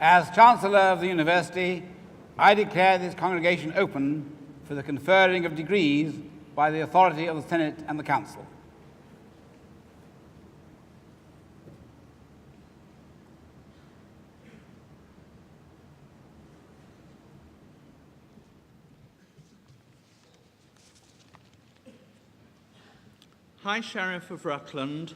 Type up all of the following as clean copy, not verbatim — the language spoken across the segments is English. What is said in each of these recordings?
As Chancellor of the University, I declare this congregation open for the conferring of degrees by the authority of the Senate and the Council. High Sheriff of Rutland,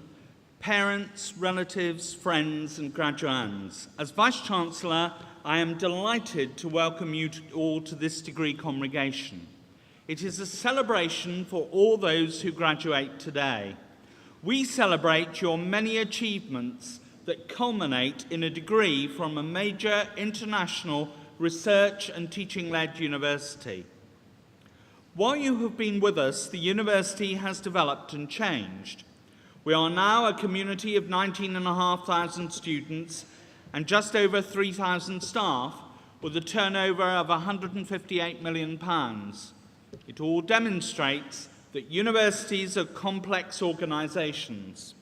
parents, relatives, friends and graduands, as Vice-Chancellor, I am delighted to welcome you all to this degree congregation. It is a celebration for all those who graduate today. We celebrate your many achievements that culminate in a degree from a major international research and teaching-led university. While you have been with us, the university has developed and changed. We are now a community of 19,500 students and just over 3,000 staff with a turnover of £158 million. It all demonstrates that universities are complex organisations.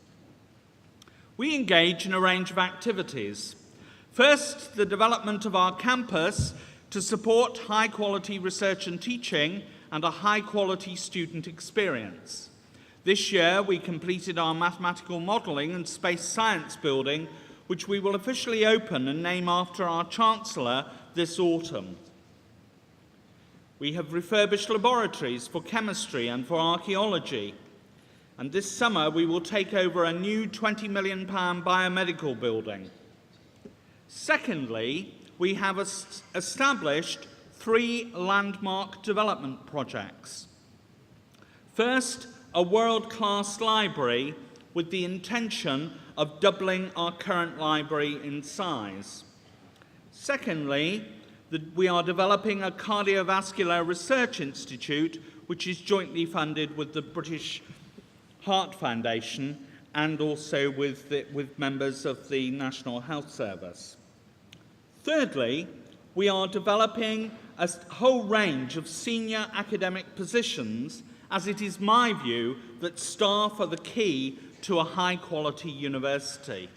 We engage in a range of activities. First, the development of our campus to support high-quality research and teaching and a high-quality student experience. This year, we completed our mathematical modelling and space science building, which we will officially open and name after our Chancellor this autumn. We have refurbished laboratories for chemistry and for archaeology. And this summer, we will take over a new £20 million biomedical building. Secondly, we have established 3 landmark development projects. First, a world-class library with the intention of doubling our current library in size. Secondly, we are developing a cardiovascular research institute which is jointly funded with the British Heart Foundation and also with members of the National Health Service. Thirdly, we are developing a whole range of senior academic positions, as it is my view that staff are the key to a high-quality university.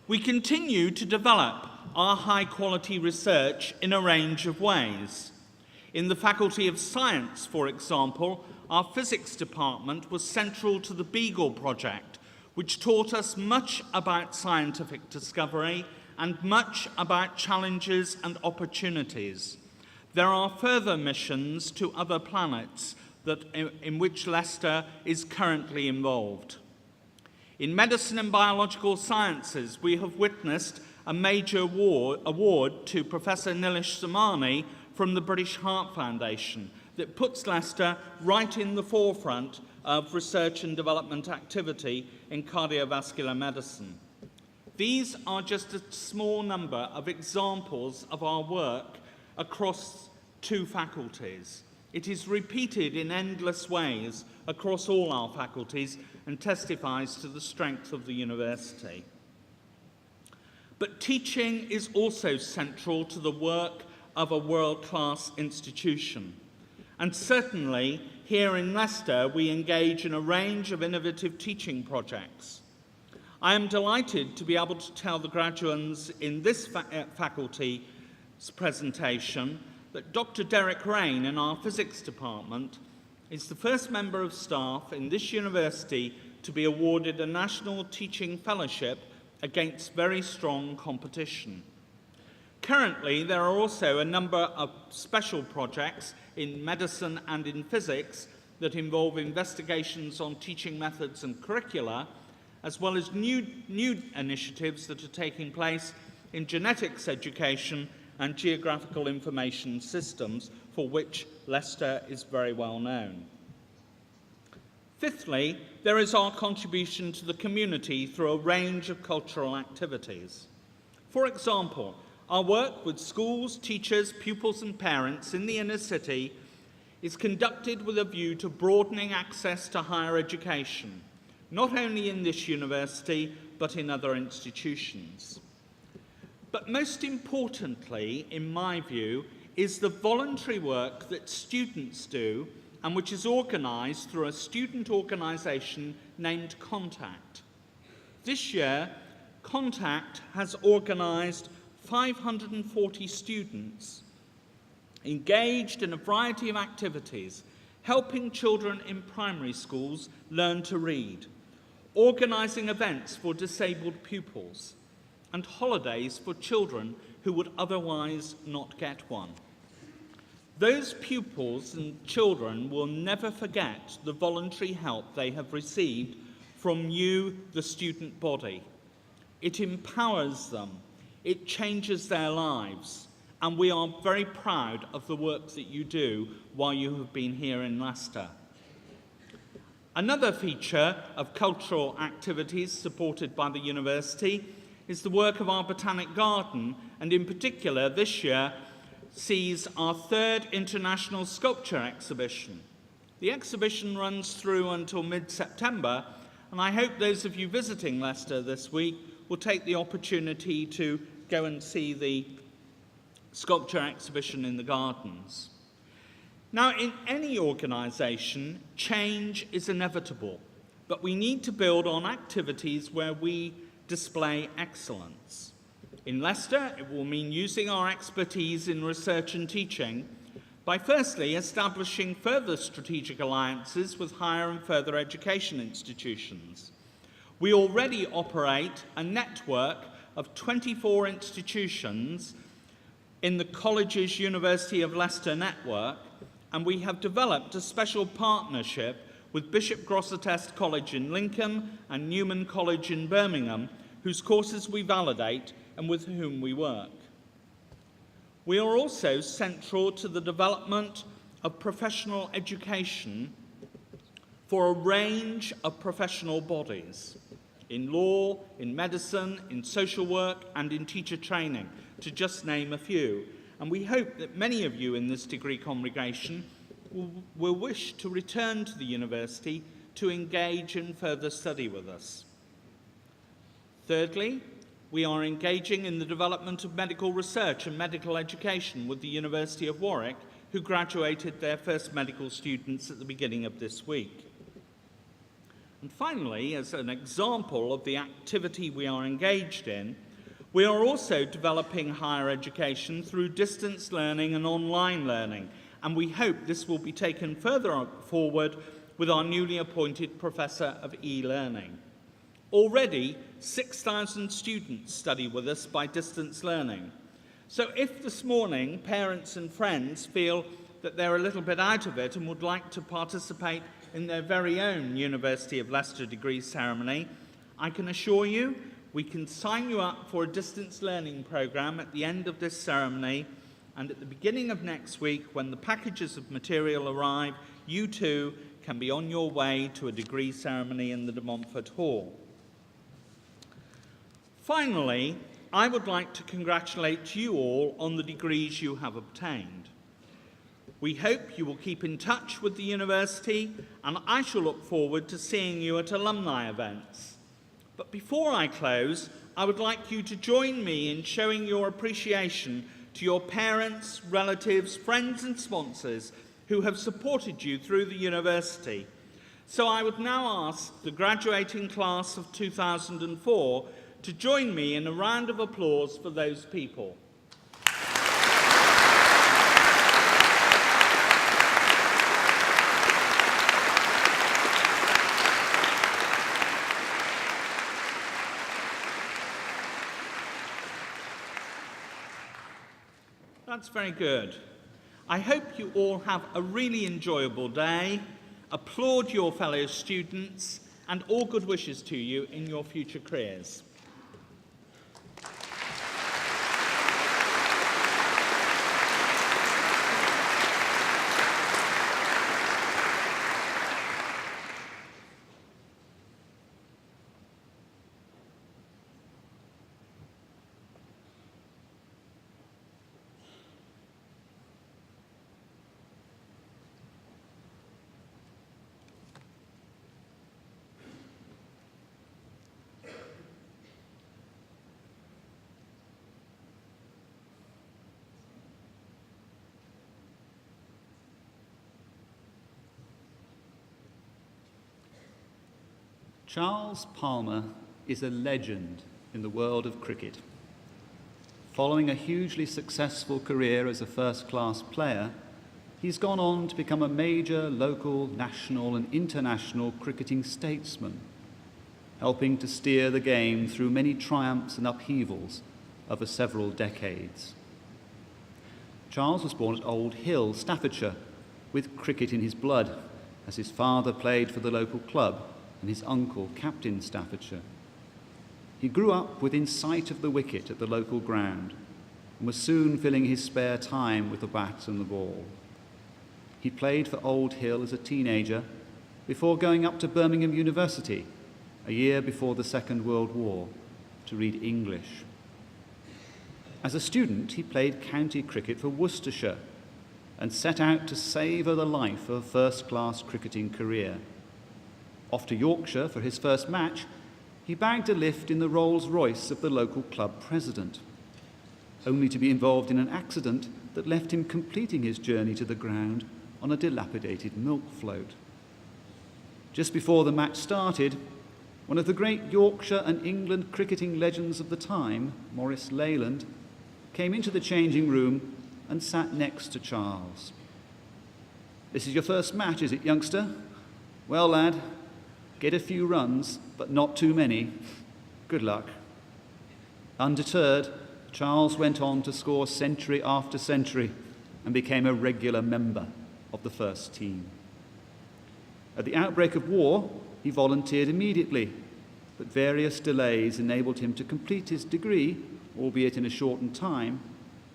We continue to develop our high-quality research in a range of ways. In the Faculty of Science, for example, our physics department was central to the Beagle project, which taught us much about scientific discovery and much about challenges and opportunities. There are further missions to other planets in which Leicester is currently involved. In medicine and biological sciences, we have witnessed a major award to Professor Nilesh Samani from the British Heart Foundation that puts Leicester right in the forefront of research and development activity in cardiovascular medicine. These are just a small number of examples of our work across 2 faculties. It is repeated in endless ways across all our faculties and testifies to the strength of the university. But teaching is also central to the work of a world-class institution. And certainly, here in Leicester, we engage in a range of innovative teaching projects. I am delighted to be able to tell the graduands in this faculty's presentation that Dr. Derek Rain in our physics department is the first member of staff in this university to be awarded a National Teaching Fellowship against very strong competition. Currently, there are also a number of special projects in medicine and in physics that involve investigations on teaching methods and curricula, as well as new initiatives that are taking place in genetics education and geographical information systems, for which Leicester is very well known. Fifthly, there is our contribution to the community through a range of cultural activities. For example, our work with schools, teachers, pupils and parents in the inner city is conducted with a view to broadening access to higher education, not only in this university, but in other institutions. But most importantly, in my view, is the voluntary work that students do and which is organised through a student organisation named Contact. This year, Contact has organised 540 students engaged in a variety of activities, helping children in primary schools learn to read, organising events for disabled pupils, and holidays for children who would otherwise not get one. Those pupils and children will never forget the voluntary help they have received from you, the student body. It empowers them, it changes their lives, and we are very proud of the work that you do while you have been here in Leicester. Another feature of cultural activities supported by the university is the work of our Botanic Garden, and in particular this year sees our third international sculpture exhibition. The exhibition runs through until mid-September, and I hope those of you visiting Leicester this week will take the opportunity to go and see the sculpture exhibition in the gardens. Now, in any organisation, change is inevitable, but we need to build on activities where we display excellence. In Leicester, it will mean using our expertise in research and teaching by firstly establishing further strategic alliances with higher and further education institutions. We already operate a network of 24 institutions in the Colleges University of Leicester network, and we have developed a special partnership with Bishop Grosseteste College in Lincoln and Newman College in Birmingham, whose courses we validate and with whom we work. We are also central to the development of professional education for a range of professional bodies, in law, in medicine, in social work, and in teacher training, to just name a few. And we hope that many of you in this degree congregation will wish to return to the university to engage in further study with us. Thirdly, we are engaging in the development of medical research and medical education with the University of Warwick, who graduated their first medical students at the beginning of this week. And finally, as an example of the activity we are engaged in, we are also developing higher education through distance learning and online learning, and we hope this will be taken further forward with our newly appointed Professor of e-learning. Already, 6,000 students study with us by distance learning. So if this morning parents and friends feel that they're a little bit out of it and would like to participate in their very own University of Leicester degree ceremony, I can assure you we can sign you up for a distance learning programme at the end of this ceremony, and at the beginning of next week, when the packages of material arrive, you too can be on your way to a degree ceremony in the de Montfort Hall. Finally, I would like to congratulate you all on the degrees you have obtained. We hope you will keep in touch with the university, and I shall look forward to seeing you at alumni events. But before I close, I would like you to join me in showing your appreciation to your parents, relatives, friends and sponsors who have supported you through the university. So I would now ask the graduating class of 2004 to join me in a round of applause for those people. That's very good. I hope you all have a really enjoyable day. Applaud your fellow students, and all good wishes to you in your future careers. Charles Palmer is a legend in the world of cricket. Following a hugely successful career as a first-class player, he's gone on to become a major local, national and international cricketing statesman, helping to steer the game through many triumphs and upheavals over several decades. Charles was born at Old Hill, Staffordshire, with cricket in his blood, as his father played for the local club and his uncle captained Staffordshire. He grew up within sight of the wicket at the local ground and was soon filling his spare time with the bat and the ball. He played for Old Hill as a teenager before going up to Birmingham University a year before the Second World War to read English. As a student, he played county cricket for Worcestershire and set out to savour the life of a first-class cricketing career. Off to Yorkshire for his first match, he bagged a lift in the Rolls-Royce of the local club president, only to be involved in an accident that left him completing his journey to the ground on a dilapidated milk float. Just before the match started, one of the great Yorkshire and England cricketing legends of the time, Maurice Leyland, came into the changing room and sat next to Charles. "This is your first match, is it, youngster? Well, lad, get a few runs, but not too many. Good luck." Undeterred, Charles went on to score century after century and became a regular member of the first team. At the outbreak of war, he volunteered immediately, but various delays enabled him to complete his degree, albeit in a shortened time,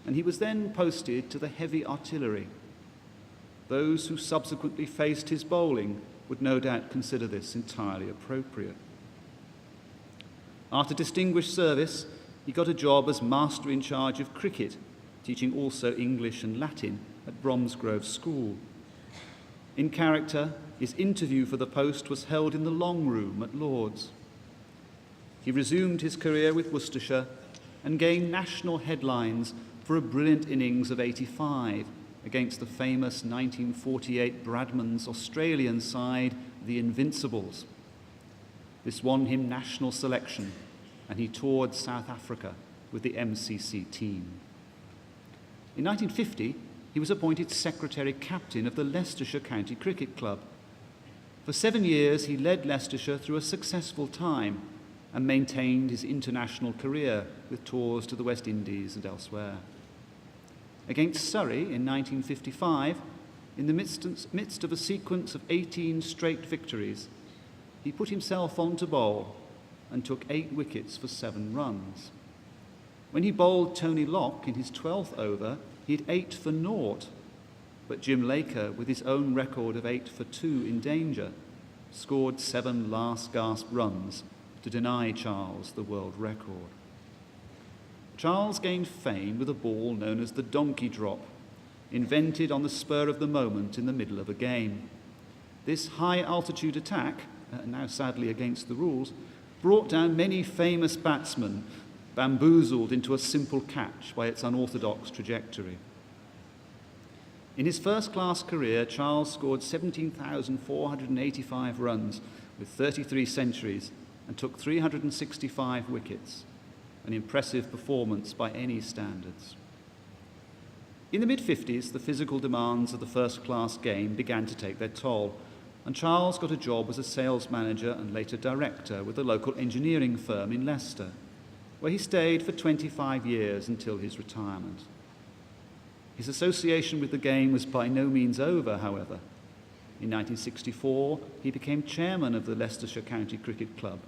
and he was then posted to the heavy artillery. Those who subsequently faced his bowling would no doubt consider this entirely appropriate. After distinguished service, he got a job as master in charge of cricket, teaching also English and Latin at Bromsgrove School. In character, his interview for the post was held in the Long Room at Lord's. He resumed his career with Worcestershire and gained national headlines for a brilliant innings of 85 against the famous 1948 Bradman's Australian side, the Invincibles. This won him national selection, and he toured South Africa with the MCC team. In 1950, he was appointed secretary-captain of the Leicestershire County Cricket Club. For 7 years, he led Leicestershire through a successful time and maintained his international career with tours to the West Indies and elsewhere. Against Surrey in 1955, in the midst of a sequence of 18 straight victories, he put himself on to bowl and took 8 wickets for 7 runs. When he bowled Tony Locke in his 12th over, he had 8 for 0, but Jim Laker, with his own record of 8 for 2 in danger, scored 7 last-gasp runs to deny Charles the world record. Charles gained fame with a ball known as the donkey drop, invented on the spur of the moment in the middle of a game. This high-altitude attack, now sadly against the rules, brought down many famous batsmen, bamboozled into a simple catch by its unorthodox trajectory. In his first-class career, Charles scored 17,485 runs with 33 centuries and took 365 wickets, an impressive performance by any standards. In the mid-50s, the physical demands of the first-class game began to take their toll, and Charles got a job as a sales manager and later director with a local engineering firm in Leicester, where he stayed for 25 years until his retirement. His association with the game was by no means over, however. In 1964, he became chairman of the Leicestershire County Cricket Club,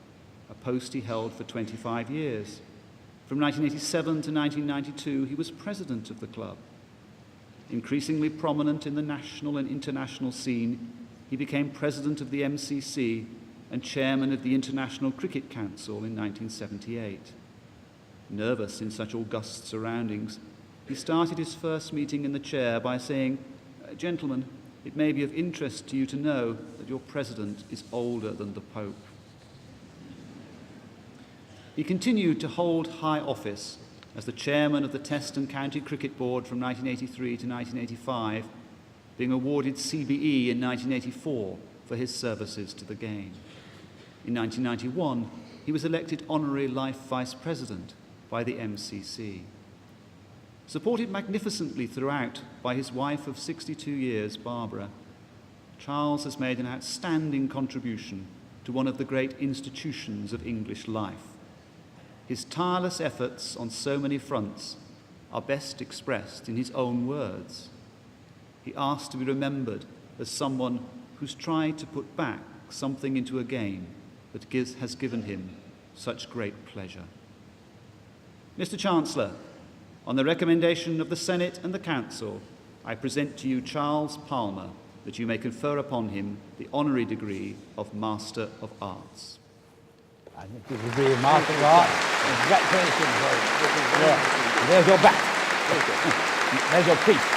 a post he held for 25 years. From 1987 to 1992, he was president of the club. Increasingly prominent in the national and international scene, he became president of the MCC and chairman of the International Cricket Council in 1978. Nervous in such august surroundings, he started his first meeting in the chair by saying, "Gentlemen, it may be of interest to you to know that your president is older than the Pope." He continued to hold high office as the chairman of the Test and County Cricket Board from 1983 to 1985, being awarded CBE in 1984 for his services to the game. In 1991, he was elected Honorary Life Vice President by the MCC. Supported magnificently throughout by his wife of 62 years, Barbara, Charles has made an outstanding contribution to one of the great institutions of English life. His tireless efforts on so many fronts are best expressed in his own words. He asks to be remembered as someone who's tried to put back something into a game that has given him such great pleasure. Mr. Chancellor, on the recommendation of the Senate and the Council, I present to you Charles Palmer, that you may confer upon him the honorary degree of Master of Arts. I think the degree of Master of Arts. Congratulations. Yeah. There's your back. There's your priest.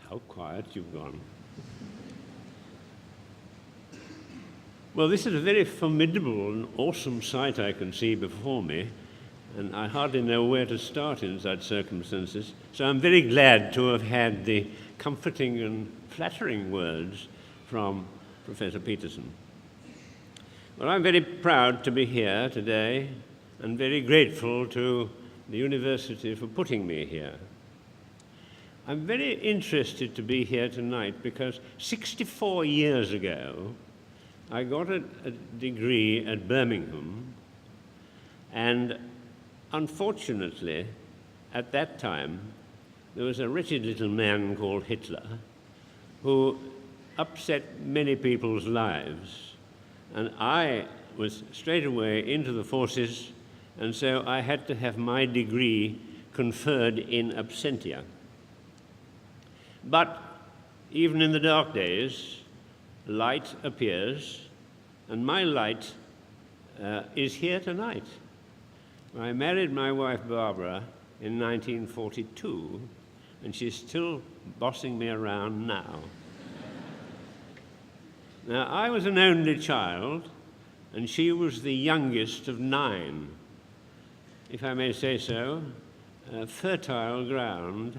How quiet you've gone. Well, this is a very formidable and awesome sight I can see before me, and I hardly know where to start in such circumstances. So I'm very glad to have had the comforting and flattering words from Professor Peterson. Well, I'm very proud to be here today and very grateful to the university for putting me here. I'm very interested to be here tonight because 64 years ago, I got a degree at Birmingham, and unfortunately, at that time, there was a wretched little man called Hitler who upset many people's lives, and I was straight away into the forces, and so I had to have my degree conferred in absentia. But even in the dark days, light appears, and my light is here tonight. I married my wife Barbara in 1942, and she's still bossing me around now. Now, I was an only child, and she was the youngest of 9. If I may say so, fertile ground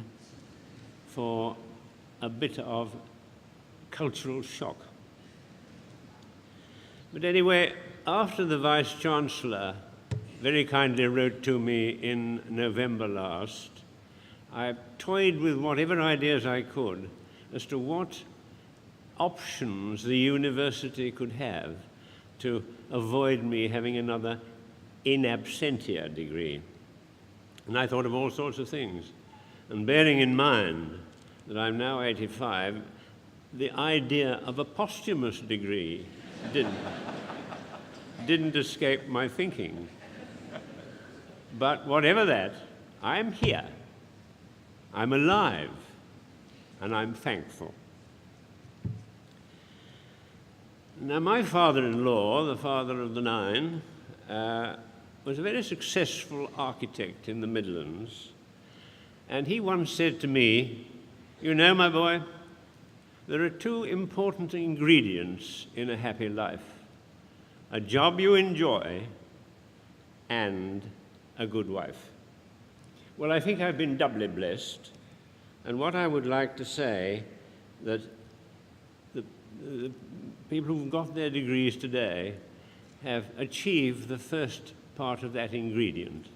for a bit of cultural shock. But anyway, after the Vice-Chancellor very kindly wrote to me in November last, I toyed with whatever ideas I could as to what options the university could have to avoid me having another in absentia degree. And I thought of all sorts of things. And bearing in mind that I'm now 85, the idea of a posthumous degree didn't escape my thinking. But whatever that, I'm here, I'm alive, and I'm thankful. Now, my father-in-law, the father of the 9, was a very successful architect in the Midlands, and he once said to me, "You know, my boy, there are 2 important ingredients in a happy life: a job you enjoy and a good wife." Well, I think I've been doubly blessed, and what I would like to say that the people who've got their degrees today have achieved the first part of that ingredient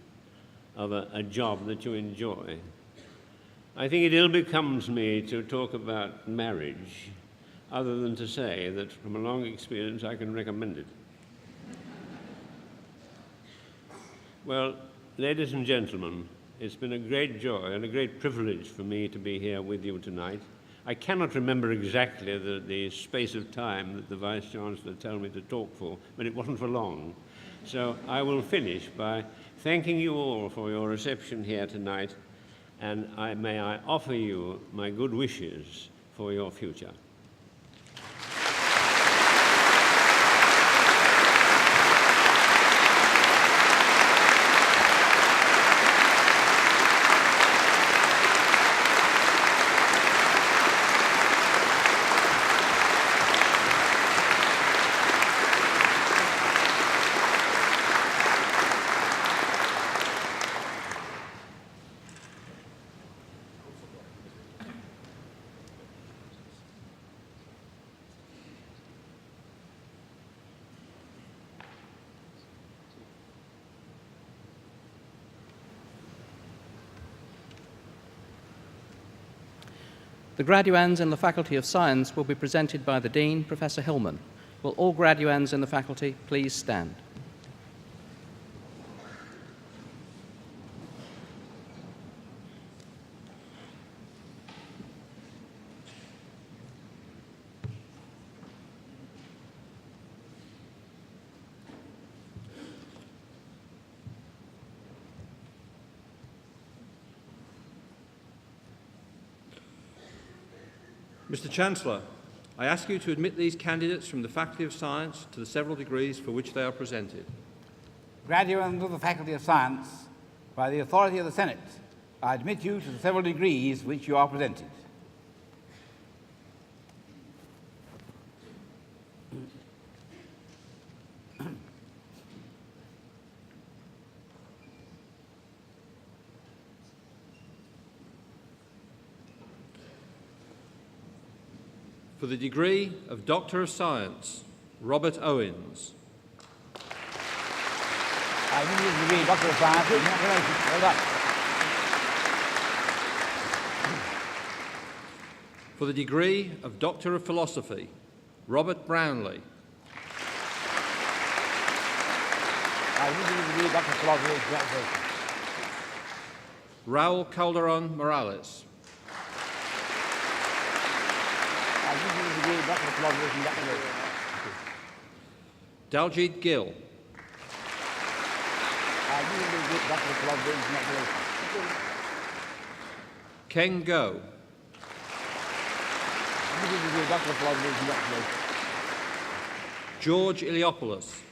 of a job that you enjoy. I think it ill becomes me to talk about marriage, other than to say that from a long experience I can recommend it. Well, ladies and gentlemen, it's been a great joy and a great privilege for me to be here with you tonight. I cannot remember exactly the space of time that the Vice-Chancellor told me to talk for, but it wasn't for long. So I will finish by thanking you all for your reception here tonight, and may I offer you my good wishes for your future. The graduands in the Faculty of Science will be presented by the Dean, Professor Hillman. Will all graduands in the faculty please stand? Mr. Chancellor, I ask you to admit these candidates from the Faculty of Science to the several degrees for which they are presented. Graduates of the Faculty of Science, by the authority of the Senate, I admit you to the several degrees which you are presented. For the degree of Doctor of Science, Robert Owens. I admit you to the degree of Doctor of Science. Congratulations. Well done. For the degree of Doctor of Philosophy, Robert Brownlee. I admit you to the degree of Doctor of Philosophy. Congratulations. Raul Calderon Morales. Daljit Gill. Ken Go. George Iliopoulos.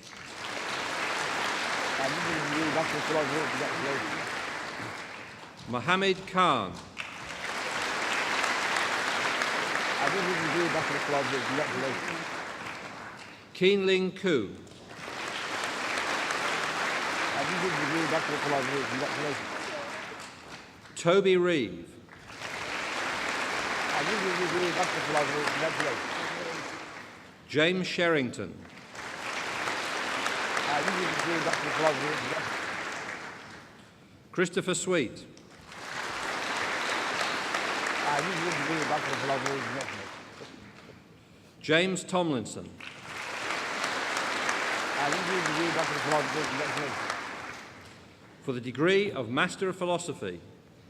Mohammed Khan. Keen Ling Koo. Toby Reeve. James Sherrington. Christopher Sweet. James Tomlinson. For the degree of Master of Philosophy,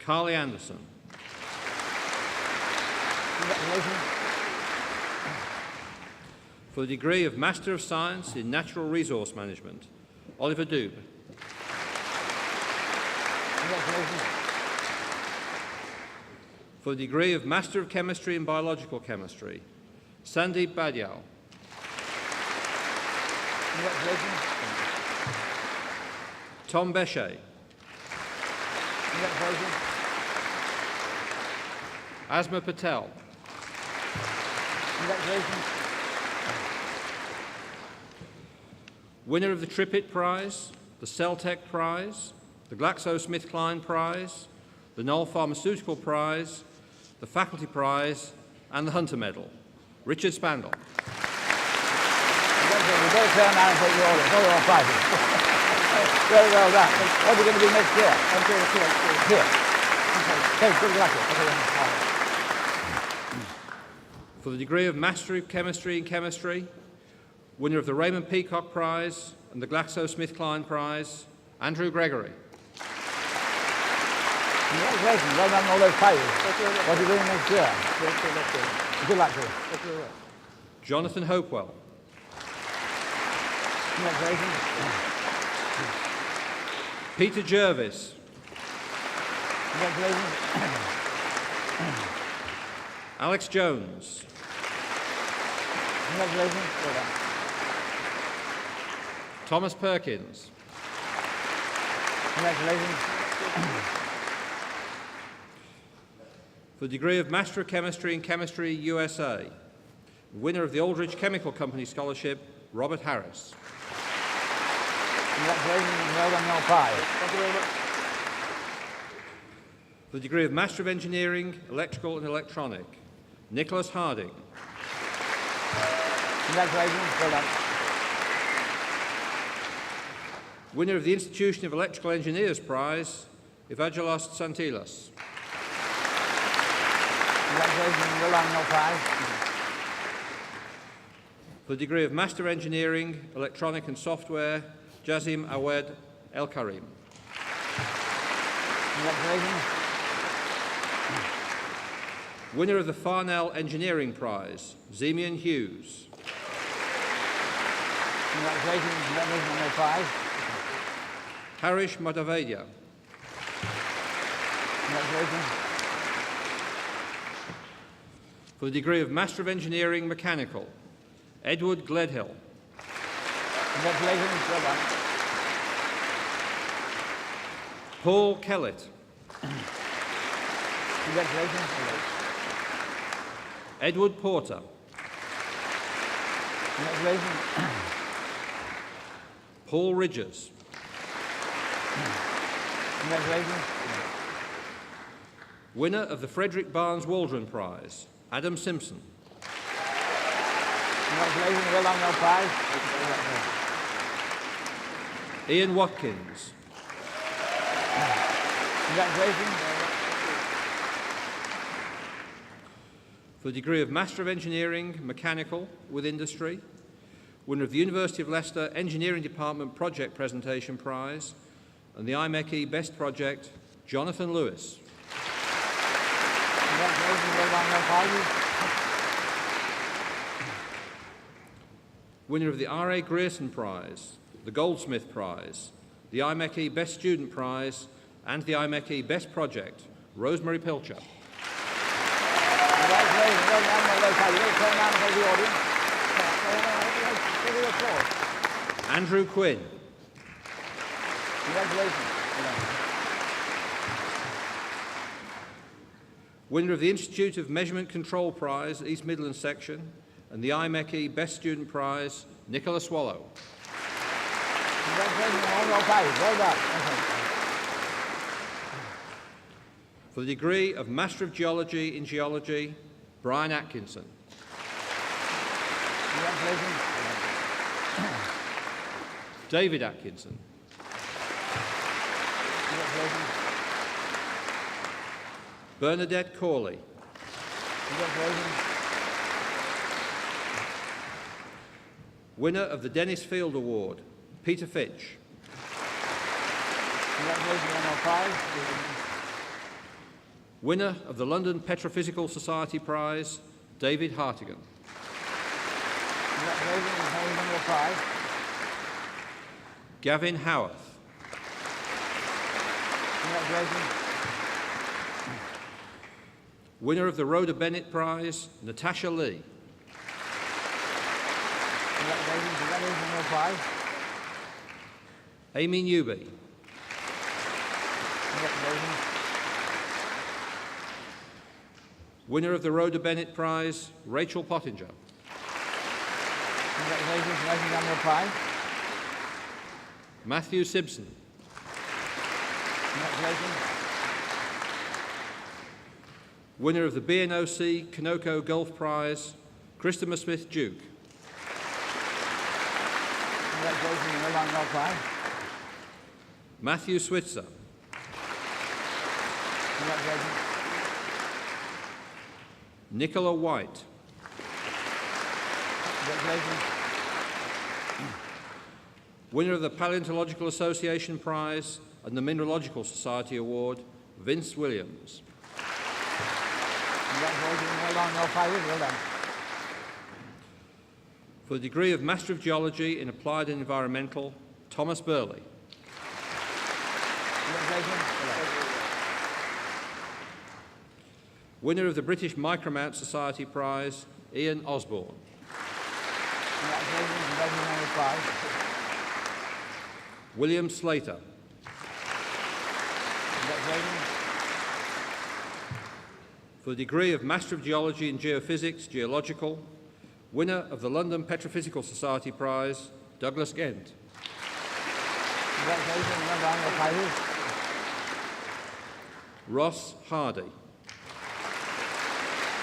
Carly Anderson. For the degree of Master of Science in Natural Resource Management, Oliver Dube. For the degree of Master of Chemistry in Biological Chemistry, Sandeep Badial. Tom Bechet. Asma Patel. Winner of the Tripit Prize, the Celtec Prize, the GlaxoSmithKline Prize, the Knoll Pharmaceutical Prize, the Faculty Prize, and the Hunter Medal, Richard Spandel. Very well done. What are you going to do next year? Here. Okay, good luck. For the degree of Master of Chemistry in Chemistry, winner of the Raymond Peacock Prize and the GlaxoSmithKline Prize, Andrew Gregory. Congratulations, well done on all those prizes. What are you doing next year? Good luck to you. Jonathan Hopewell. Congratulations. Peter Jervis. Congratulations. Alex Jones. Congratulations. Well done. Thomas Perkins. Congratulations. For the degree of Master of Chemistry in Chemistry, USA, winner of the Aldrich Chemical Company Scholarship, Robert Harris. Congratulations and well done on your prize. Thank you very much. For the degree of Master of Engineering, Electrical and Electronic, Nicholas Harding. Congratulations, well done. Winner of the Institution of Electrical Engineers Prize, Evangelos Santilas. Congratulations, well done, your prize. For the degree of Master of Engineering, Electronic and Software, Jazim Awed El Karim. Congratulations. Winner of the Farnell Engineering Prize, Zemian Hughes. Congratulations on your prize. Harish Madhavedia. Congratulations. For the degree of Master of Engineering, Mechanical, Edward Gledhill. Congratulations, well done. Paul Kellett. Congratulations. Edward Porter. Congratulations. Paul Ridgers. Congratulations. Winner of the Frederick Barnes Waldron Prize, Adam Simpson. Congratulations, well done, your prize. Ian Watkins. Congratulations. For the degree of Master of Engineering, Mechanical with Industry, winner of the University of Leicester Engineering Department Project Presentation Prize, and the IMechE Best Project, Jonathan Lewis. Congratulations, well done, your prizes. Winner of the R.A. Grierson Prize, the Goldsmith Prize, the IMechE Best Student Prize, and the IMechE Best Project, Rosemary Pilcher. Congratulations, well done, well done. You don't turn around and go to the audience. Give you applause. Andrew Quinn. Congratulations. Well done. Winner of the Institute of Measurement Control Prize, East Midlands Section, and the IMechE Best Student Prize, Nicola Swallow. Congratulations on all your prizes. Well done. For the degree of Master of Geology in Geology, Brian Atkinson. Congratulations. David Atkinson. Congratulations. Bernadette Corley. Congratulations. Winner of the Dennis Field Award, Peter Fitch. Congratulations on your prize. Winner of the London Petrophysical Society Prize, David Hartigan. Congratulations on your prize. Gavin Howarth. Congratulations. Winner of the Rhoda Bennett Prize, Natasha Lee. Congratulations on your prize. Amy Newby. Congratulations. Winner of the Rhoda Bennett Prize, Rachel Pottinger. Congratulations on your prize. Matthew Simpson. Congratulations. Winner of the BNOC Kanoko Golf Prize, Christopher Smith Duke. Congratulations on your prize. Matthew Switzer. Congratulations. Nicola White. Congratulations. Winner of the Paleontological Association Prize and the Mineralogical Society Award, Vince Williams. Congratulations on your prizes. Well done. For the degree of Master of Geology in Applied and Environmental, Thomas Burley. Congratulations. Well done. Winner of the British Micromount Society Prize, Ian Osborne. Congratulations on your prize. William Slater. Congratulations. For the degree of Master of Geology in Geophysics, Geological, winner of the London Petrophysical Society Prize, Douglas Gent. Congratulations on your prizes. Ross Hardy.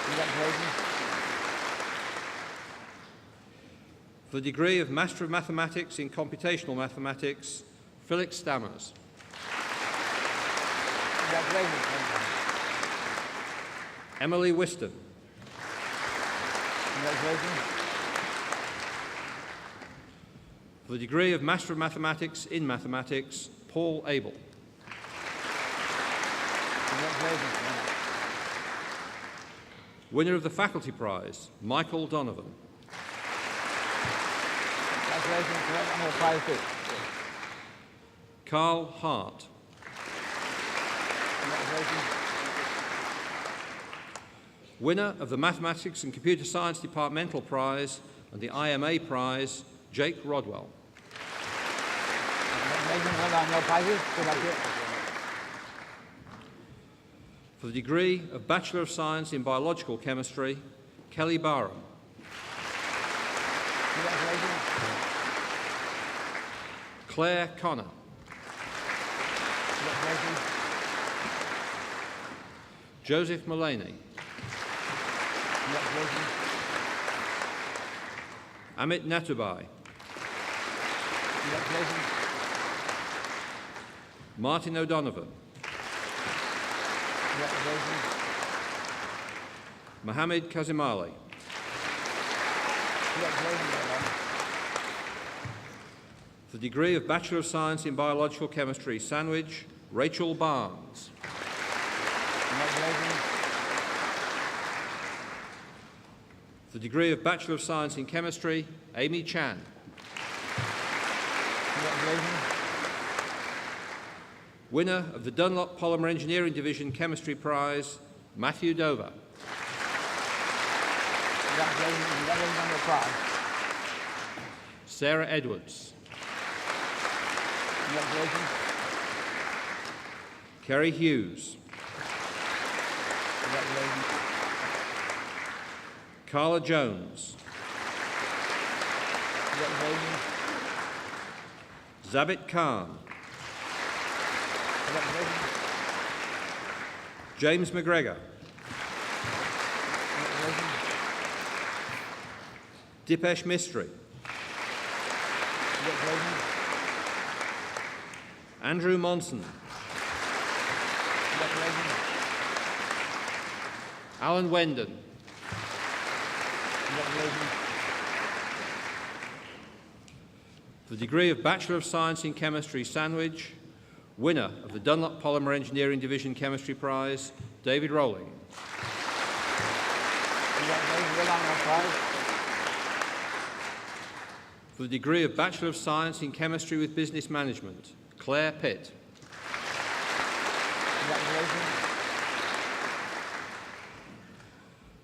Congratulations. For the degree of Master of Mathematics in Computational Mathematics, Felix Stammers. Congratulations. Emily Whiston. Congratulations. For the degree of Master of Mathematics in Mathematics, Paul Abel. Congratulations. Winner of the Faculty Prize, Michael Donovan. Congratulations. I'm going to prize too. Carl Hart. Congratulations. Winner of the Mathematics and Computer Science Departmental Prize and the IMA Prize, Jake Rodwell. Congratulations. Well done. Your prizes. Good luck to you. For the degree of Bachelor of Science in Biological Chemistry, Kelly Barham. Congratulations. Claire Connor. Congratulations. Joseph Mullaney. Congratulations. Amit Natubai. Congratulations. Martin O'Donovan. Congratulations. Mohammed Kazimali. Congratulations. Well done. For the degree of Bachelor of Science in Biological Chemistry, Sandwich, Rachel Barnes. Congratulations. For the degree of Bachelor of Science in Chemistry, Amy Chan. Congratulations. Winner of the Dunlop Polymer Engineering Division Chemistry Prize, Matthew Dover. Congratulations. Congratulations on your prize. Sarah Edwards. Congratulations. Kerry Hughes. Congratulations. Carla Jones. Congratulations. Zabit Khan. Congratulations. James McGregor. Congratulations. Dipesh Mistry. Congratulations. Andrew Monson. Congratulations. Alan Wendon. Congratulations. For the degree of Bachelor of Science in Chemistry, Sandwich, winner of the Dunlop Polymer Engineering Division Chemistry Prize, David Rowling. Congratulations. Well done on your prize. For the degree of Bachelor of Science in Chemistry with Business Management, Claire Pitt. Congratulations.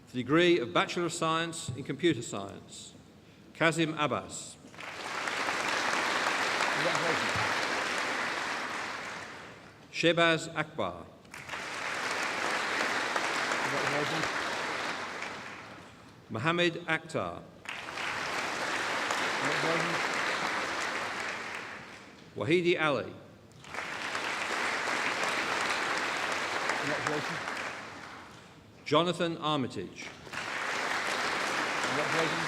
For the degree of Bachelor of Science in Computer Science, Kazim Abbas. Congratulations. Shehbaz Akbar. Congratulations. Mohammed Akhtar. Congratulations. Wahidi Ali. Congratulations. Jonathan Armitage. Congratulations.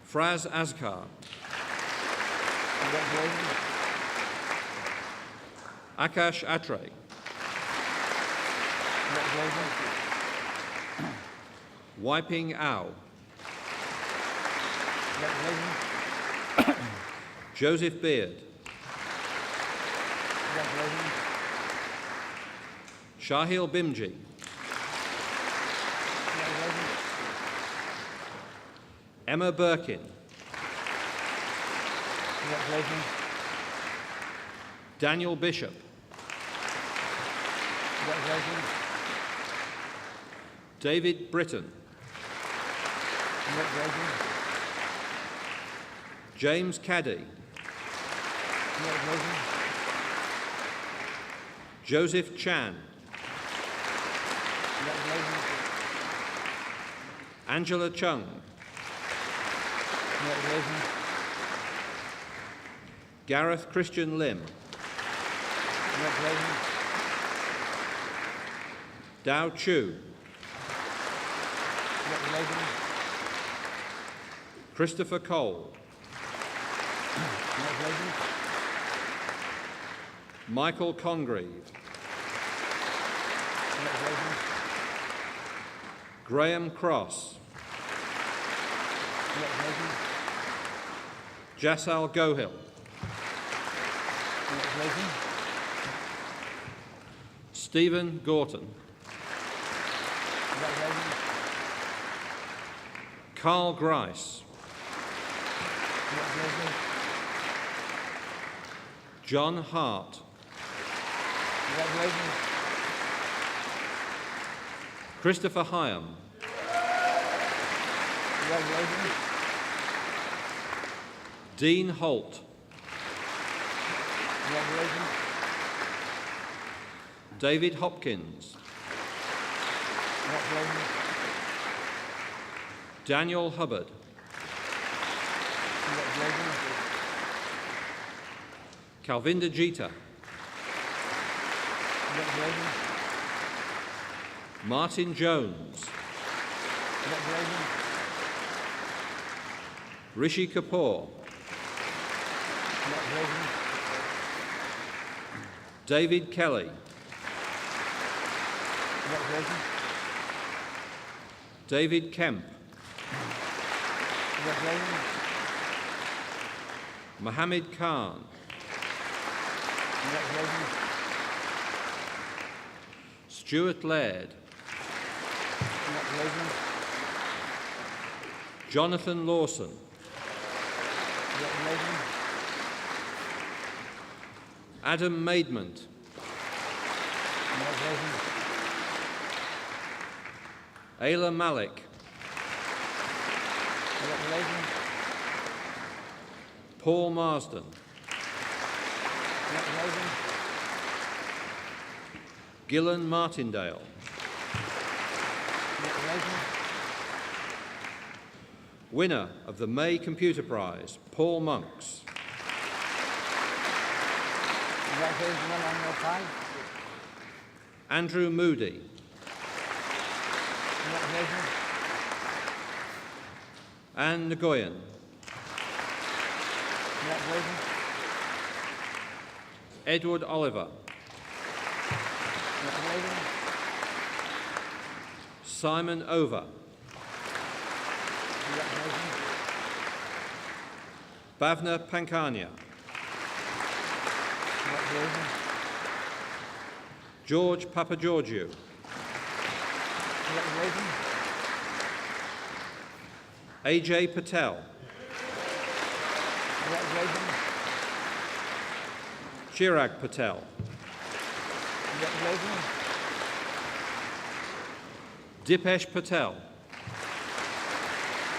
Fraz Azkar. Congratulations. Akash Atre. Congratulations. Wiping Ao. Congratulations. Joseph Beard. Congratulations. Shahil Bimji. Congratulations. Emma Birkin. Congratulations. Daniel Bishop. Congratulations. David Britton. Congratulations. James Caddy. Congratulations. Joseph Chan. Congratulations. Angela Chung. Congratulations. Gareth Christian Lim. Congratulations. Dao Chu. Congratulations. Christopher Cole. Congratulations. Michael Congreve. Congratulations. Graham Cross, Congratulations. Jasal Gohill, Congratulations. Stephen Gorton, Congratulations. Carl Grice, Congratulations. John Hart, Congratulations. Christopher Hyam, Congratulations. Dean Holt, Congratulations. David Hopkins, Congratulations. Daniel Hubbard, Congratulations. Kalvinda Jeeta, Congratulations. Martin Jones, Congratulations. Rishi Kapoor, Congratulations. David Kelly, Congratulations. David Kemp, Congratulations. Mohammed Khan, Congratulations. Stuart Laird, Congratulations. Jonathan Lawson, Congratulations. Adam Maidment, Congratulations. Ayla Malik, Congratulations. Paul Marsden, Congratulations. Gillan Martindale, Congratulations. winner of the May Computer Prize, Paul Monks, Congratulations on your prize. Andrew Moody, Congratulations. Anne Nguyen, Congratulations. Edward Oliver, Congratulations. Simon Over, Congratulations. Bhavna Pankania, Congratulations. George Papageorgiou, Congratulations. AJ Patel, Congratulations. Chirag Patel, Congratulations. Dipesh Patel,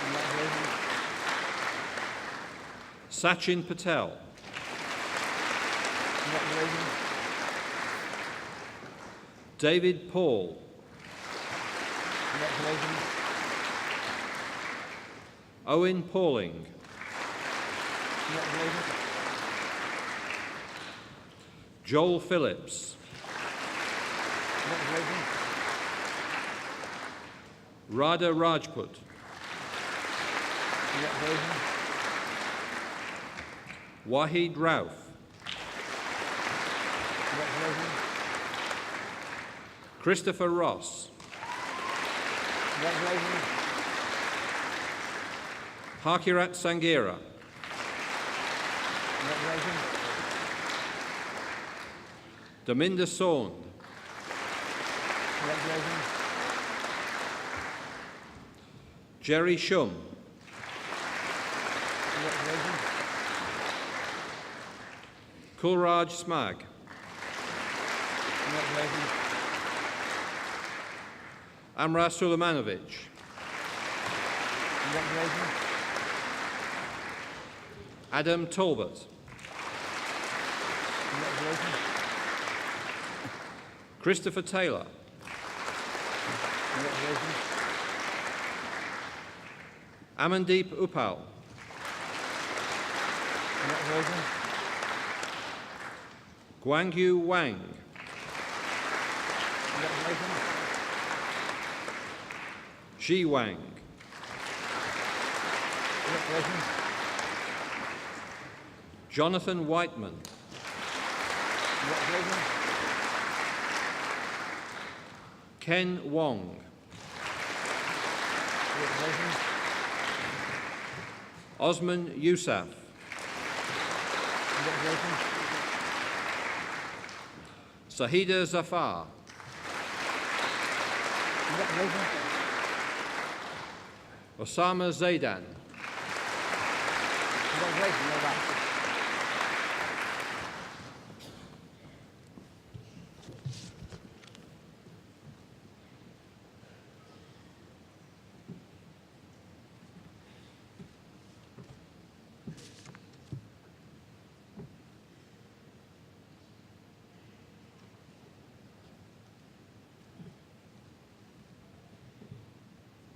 Congratulations. Sachin Patel, Congratulations. David Paul, Congratulations. Owen Pauling, Congratulations. Joel Phillips, Congratulations. Radha Rajput, Congratulations. Wahid Rauf, Congratulations. Christopher Ross, Congratulations. Hakirat Sangira, Congratulations. Daminda Sond, Congratulations. Jerry Shum, Congratulations. Kulraj Smag, Congratulations. Amra Suleimanovich, Congratulations. Adam Talbot, Congratulations. Christopher Taylor, Congratulations. Amandeep Upal, Congratulations. Guangyu Wang, Congratulations. Shi Wang, Congratulations. Jonathan Whiteman, Congratulations. Ken Wong. Congratulations. Osman Yousaf. Congratulations. Sahida Zafar. Congratulations. Osama Zaidan. Congratulations. Well done.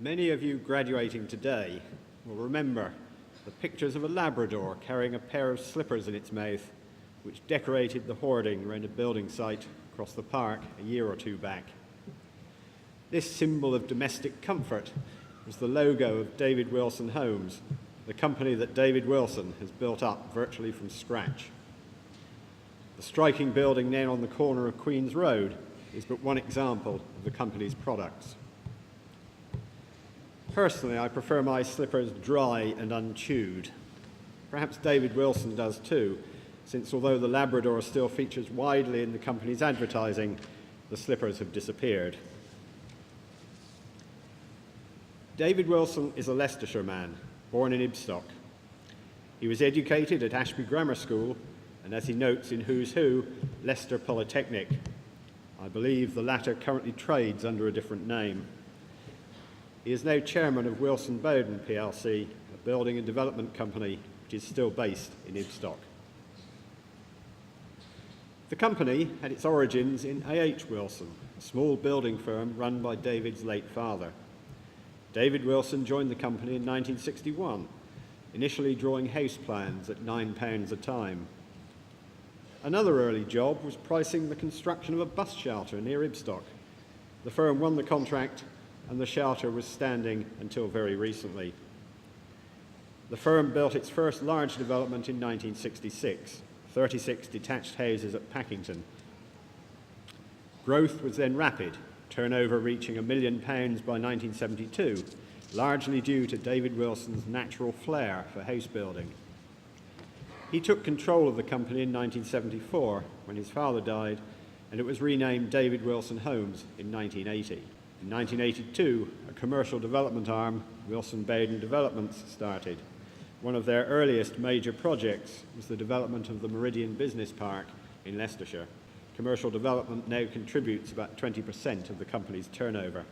Many of you graduating today will remember the pictures of a Labrador carrying a pair of slippers in its mouth, which decorated the hoarding around a building site across the park a year or two back. This symbol of domestic comfort was the logo of David Wilson Homes, the company that David Wilson has built up virtually from scratch. The striking building now on the corner of Queen's Road is but one example of the company's products. Personally, I prefer my slippers dry and unchewed. Perhaps David Wilson does too, since although the Labrador still features widely in the company's advertising, the slippers have disappeared. David Wilson is a Leicestershire man, born in Ibstock. He was educated at Ashby Grammar School and, as he notes in Who's Who, Leicester Polytechnic. I believe the latter currently trades under a different name. He is now chairman of Wilson Bowden plc, a building and development company which is still based in Ibstock. The company had its origins in A.H. Wilson, a small building firm run by David's late father. David Wilson joined the company in 1961, initially drawing house plans at £9 a time. Another early job was pricing the construction of a bus shelter near Ibstock. The firm won the contract and the shelter was standing until very recently. The firm built its first large development in 1966, 36 detached houses at Packington. Growth was then rapid, turnover reaching £1 million by 1972, largely due to David Wilson's natural flair for house building. He took control of the company in 1974 when his father died, and it was renamed David Wilson Homes in 1980. In 1982, a commercial development arm, Wilson Bowden Developments, started. One of their earliest major projects was the development of the Meridian Business Park in Leicestershire. Commercial development now contributes about 20% of the company's turnover.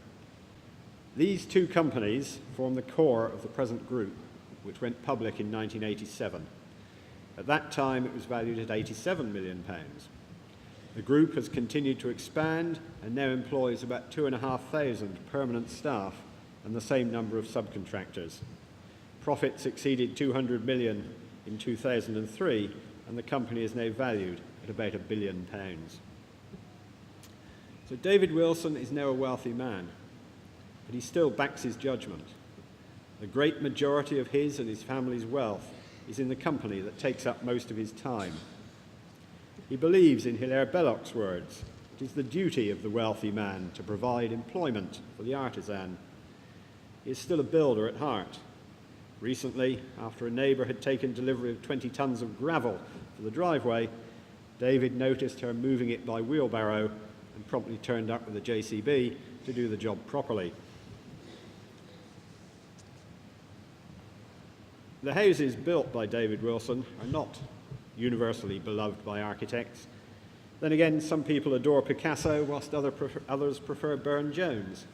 These two companies form the core of the present group, which went public in 1987. At that time, it was valued at £87 million. The group has continued to expand and now employs about 2,500 permanent staff and the same number of subcontractors. Profits exceeded £200 million in 2003, and the company is now valued at about £1 billion. So David Wilson is now a wealthy man, but he still backs his judgment. The great majority of his and his family's wealth is in the company that takes up most of his time. He believes, in Hilaire Belloc's words, it is the duty of the wealthy man to provide employment for the artisan. He is still a builder at heart. Recently, after a neighbour had taken delivery of 20 tons of gravel for the driveway, David noticed her moving it by wheelbarrow and promptly turned up with a JCB to do the job properly. The houses built by David Wilson are not universally beloved by architects. Then again, some people adore Picasso, whilst others prefer Burne-Jones.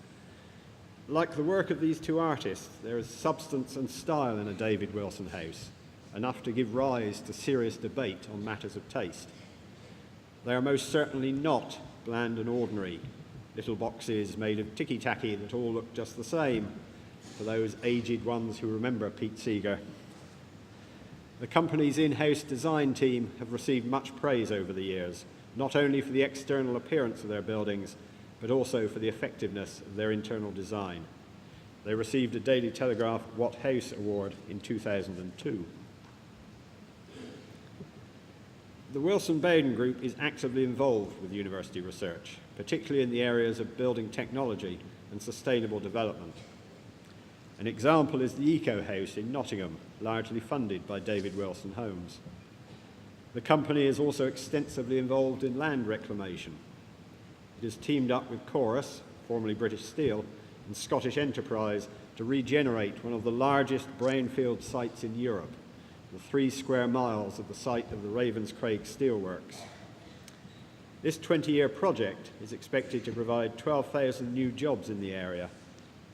Like the work of these two artists, there is substance and style in a David Wilson house, enough to give rise to serious debate on matters of taste. They are most certainly not bland and ordinary, little boxes made of ticky-tacky that all look just the same, for those aged ones who remember Pete Seeger. The company's in-house design team have received much praise over the years, not only for the external appearance of their buildings, but also for the effectiveness of their internal design. They received a Daily Telegraph What House Award in 2002. The Wilson Bowden Group is actively involved with university research. particularly in the areas of building technology and sustainable development. An example is the Eco House in Nottingham, largely funded by David Wilson Homes. The company is also extensively involved in land reclamation. It has teamed up with Chorus, formerly British Steel, and Scottish Enterprise to regenerate one of the largest brownfield sites in Europe, the 3 square miles of the site of the Ravenscraig Steelworks. This 20-year project is expected to provide 12,000 new jobs in the area,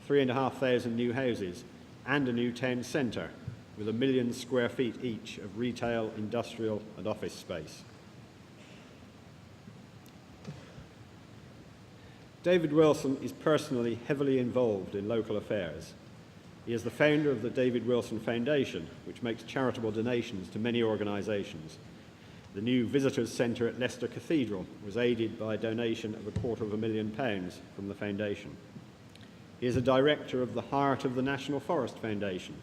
3,500 new houses, and a new town centre with 1 million square feet each of retail, industrial and office space. David Wilson is personally heavily involved in local affairs. He is the founder of the David Wilson Foundation, which makes charitable donations to many organisations. The new Visitors Centre at Leicester Cathedral was aided by a donation of £250,000 from the foundation. He is a director of the Heart of the National Forest Foundation,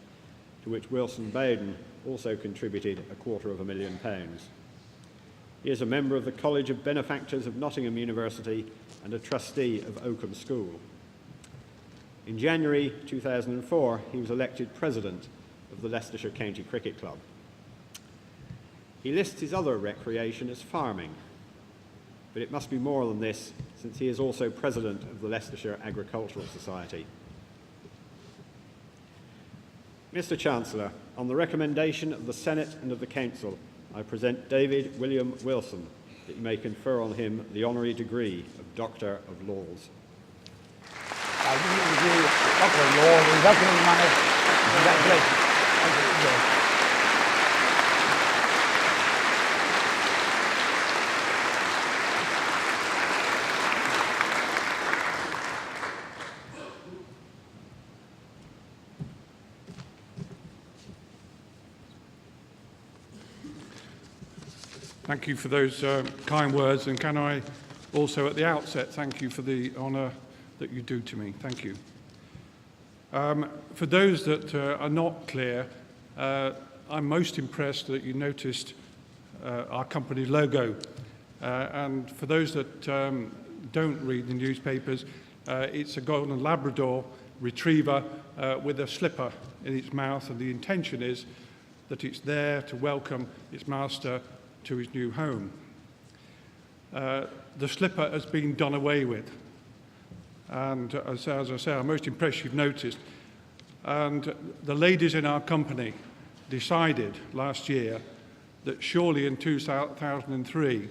to which Wilson Bowden also contributed £250,000. He is a member of the College of Benefactors of Nottingham University and a trustee of Oakham School. In January 2004, he was elected president of the Leicestershire County Cricket Club. He lists his other recreation as farming, but it must be more than this, since he is also president of the Leicestershire Agricultural Society. Mr. Chancellor, on the recommendation of the Senate and of the Council, I present David William Wilson, that you may confer on him the Honorary Degree of Doctor of Laws. I give you the degree of Doctor of Laws in welcoming manner. Congratulations. Thank you. Thank you for those kind words, and can I also at the outset thank you for the honour that you do to me. Thank you. For those that are not clear, I'm most impressed that you noticed our company logo. And for those that don't read the newspapers, it's a golden Labrador retriever with a slipper in its mouth, and the intention is that it's there to welcome its master to his new home. The slipper has been done away with, and as I say, I'm most impressed you've noticed. And the ladies in our company decided last year that surely in 2003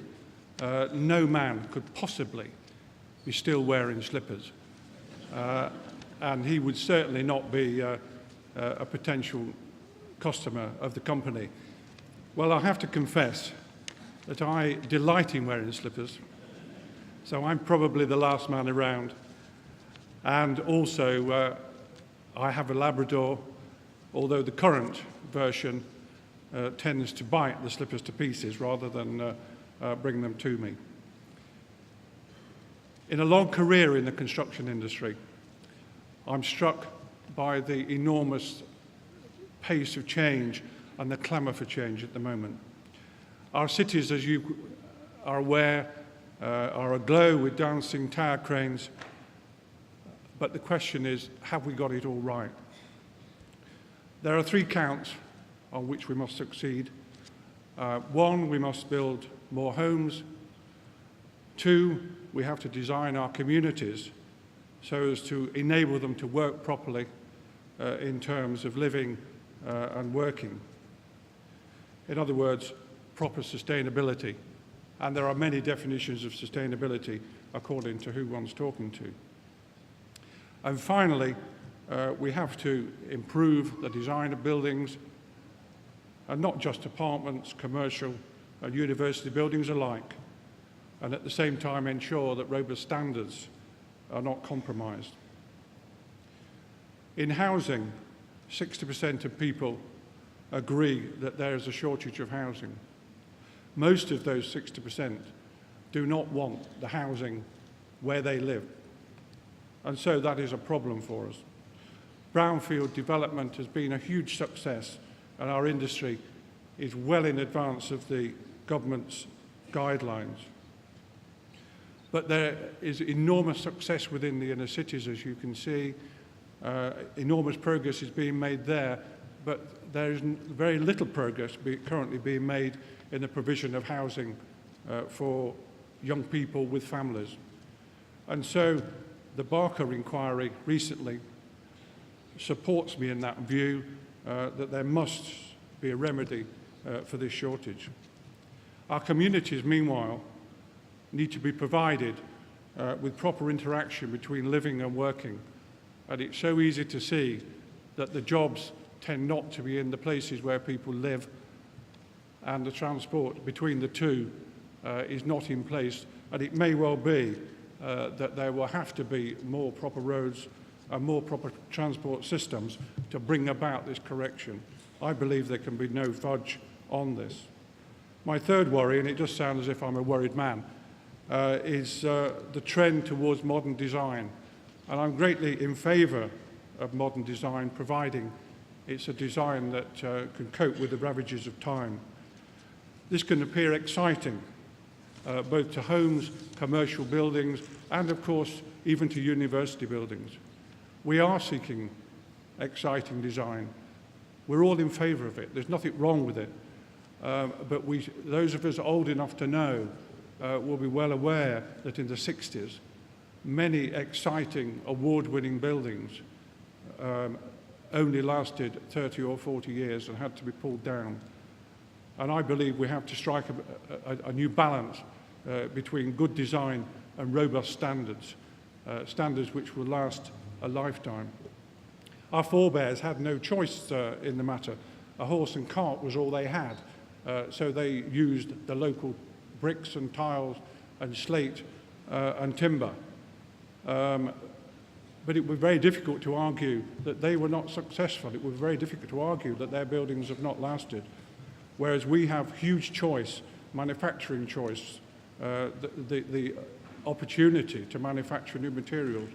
no man could possibly be still wearing slippers, and he would certainly not be a potential customer of the company. Well, I have to confess that I delight in wearing slippers, so I'm probably the last man around. And also, I have a Labrador, although the current version tends to bite the slippers to pieces rather than bring them to me. In a long career in the construction industry, I'm struck by the enormous pace of change and the clamour for change at the moment. Our cities, as you are aware, are aglow with dancing tower cranes, but the question is, have we got it all right? There are 3 counts on which we must succeed. 1, we must build more homes. 2, we have to design our communities so as to enable them to work properly in terms of living and working. In other words, proper sustainability. And there are many definitions of sustainability according to who one's talking to. And finally, we have to improve the design of buildings, and not just apartments, commercial and university buildings alike, and at the same time ensure that robust standards are not compromised. In housing, 60% of people agree that there is a shortage of housing. Most of those 60% do not want the housing where they live. And so that is a problem for us. Brownfield development has been a huge success, and our industry is well in advance of the government's guidelines. But there is enormous success within the inner cities, as you can see. Enormous progress is being made there, but there is very little progress currently being made in the provision of housing for young people with families. And so the Barker inquiry recently supports me in that view that there must be a remedy for this shortage. Our communities, meanwhile, need to be provided with proper interaction between living and working. And it's so easy to see that the jobs tend not to be in the places where people live, and the transport between the two is not in place. And it may well be that there will have to be more proper roads and more proper transport systems to bring about this correction. I believe there can be no fudge on this. My third worry, and it just sounds as if I'm a worried man, is the trend towards modern design. And I'm greatly in favour of modern design, providing it's a design that can cope with the ravages of time. This can appear exciting, both to homes, commercial buildings, and of course, even to university buildings. We are seeking exciting design. We're all in favour of it. There's nothing wrong with it. But those of us old enough to know will be well aware that in the 60s, many exciting, award-winning buildings only lasted 30 or 40 years and had to be pulled down. And I believe we have to strike a new balance between good design and robust standards, standards which will last a lifetime. Our forebears had no choice in the matter. A horse and cart was all they had, so they used the local bricks and tiles and slate and timber. But it was very difficult to argue that they were not successful. It was very difficult to argue that their buildings have not lasted. Whereas we have huge choice, manufacturing choice, the opportunity to manufacture new materials.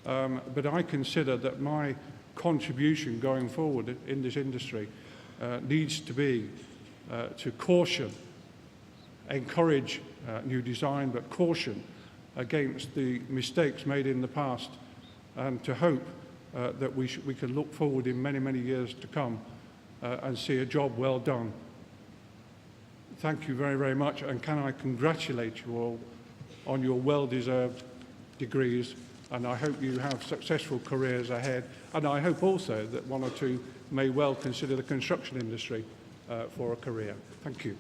But I consider that my contribution going forward in this industry needs to be to caution, encourage new design, but caution against the mistakes made in the past, and to hope that we can look forward in many, many years to come and see a job well done. Thank you very, very much, and can I congratulate you all on your well-deserved degrees, and I hope you have successful careers ahead, and I hope also that one or two may well consider the construction industry for a career. Thank you.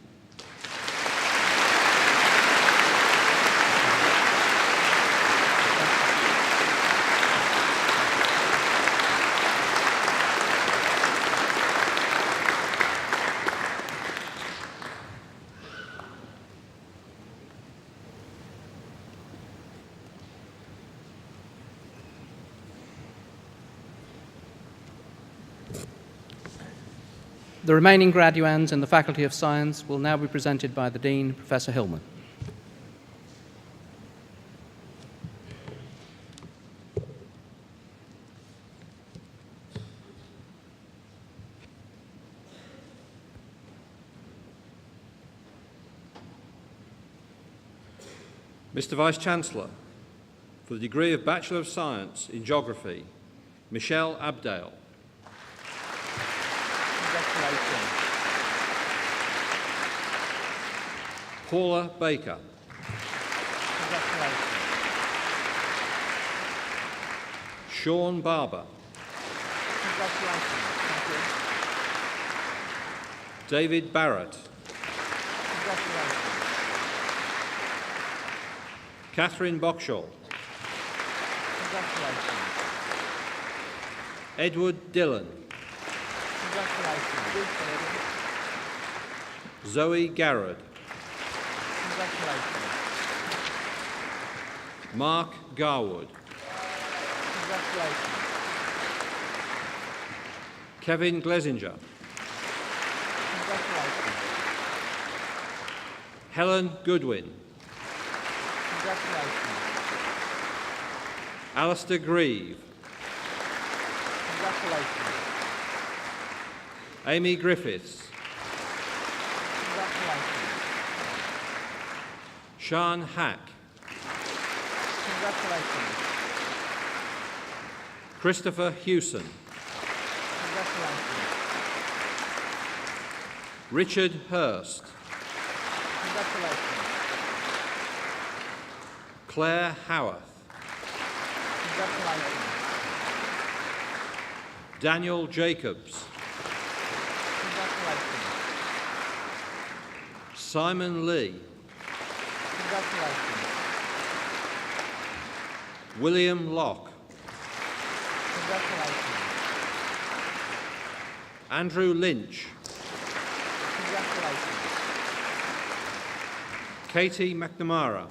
The remaining graduands in the Faculty of Science will now be presented by the Dean, Professor Hillman. Mr. Vice-Chancellor, for the degree of Bachelor of Science in Geography, Michelle Abdale. Congratulations. Paula Baker. Congratulations. Sean Barber. Congratulations. Thank you. David Barrett. Congratulations. Catherine Boxall. Congratulations. Edward Dillon. Congratulations. Zoe Garrod. Congratulations. Mark Garwood. Congratulations. Kevin Glesinger. Congratulations. Helen Goodwin. Congratulations. Alistair Grieve. Congratulations. Amy Griffiths. Congratulations. Sean Hack. Congratulations. Christopher Hewson. Congratulations. Richard Hurst. Congratulations. Claire Howarth. Congratulations. Daniel Jacobs. Congratulations. Simon Lee. Congratulations. William Locke. Congratulations. Andrew Lynch. Congratulations. Katie McNamara.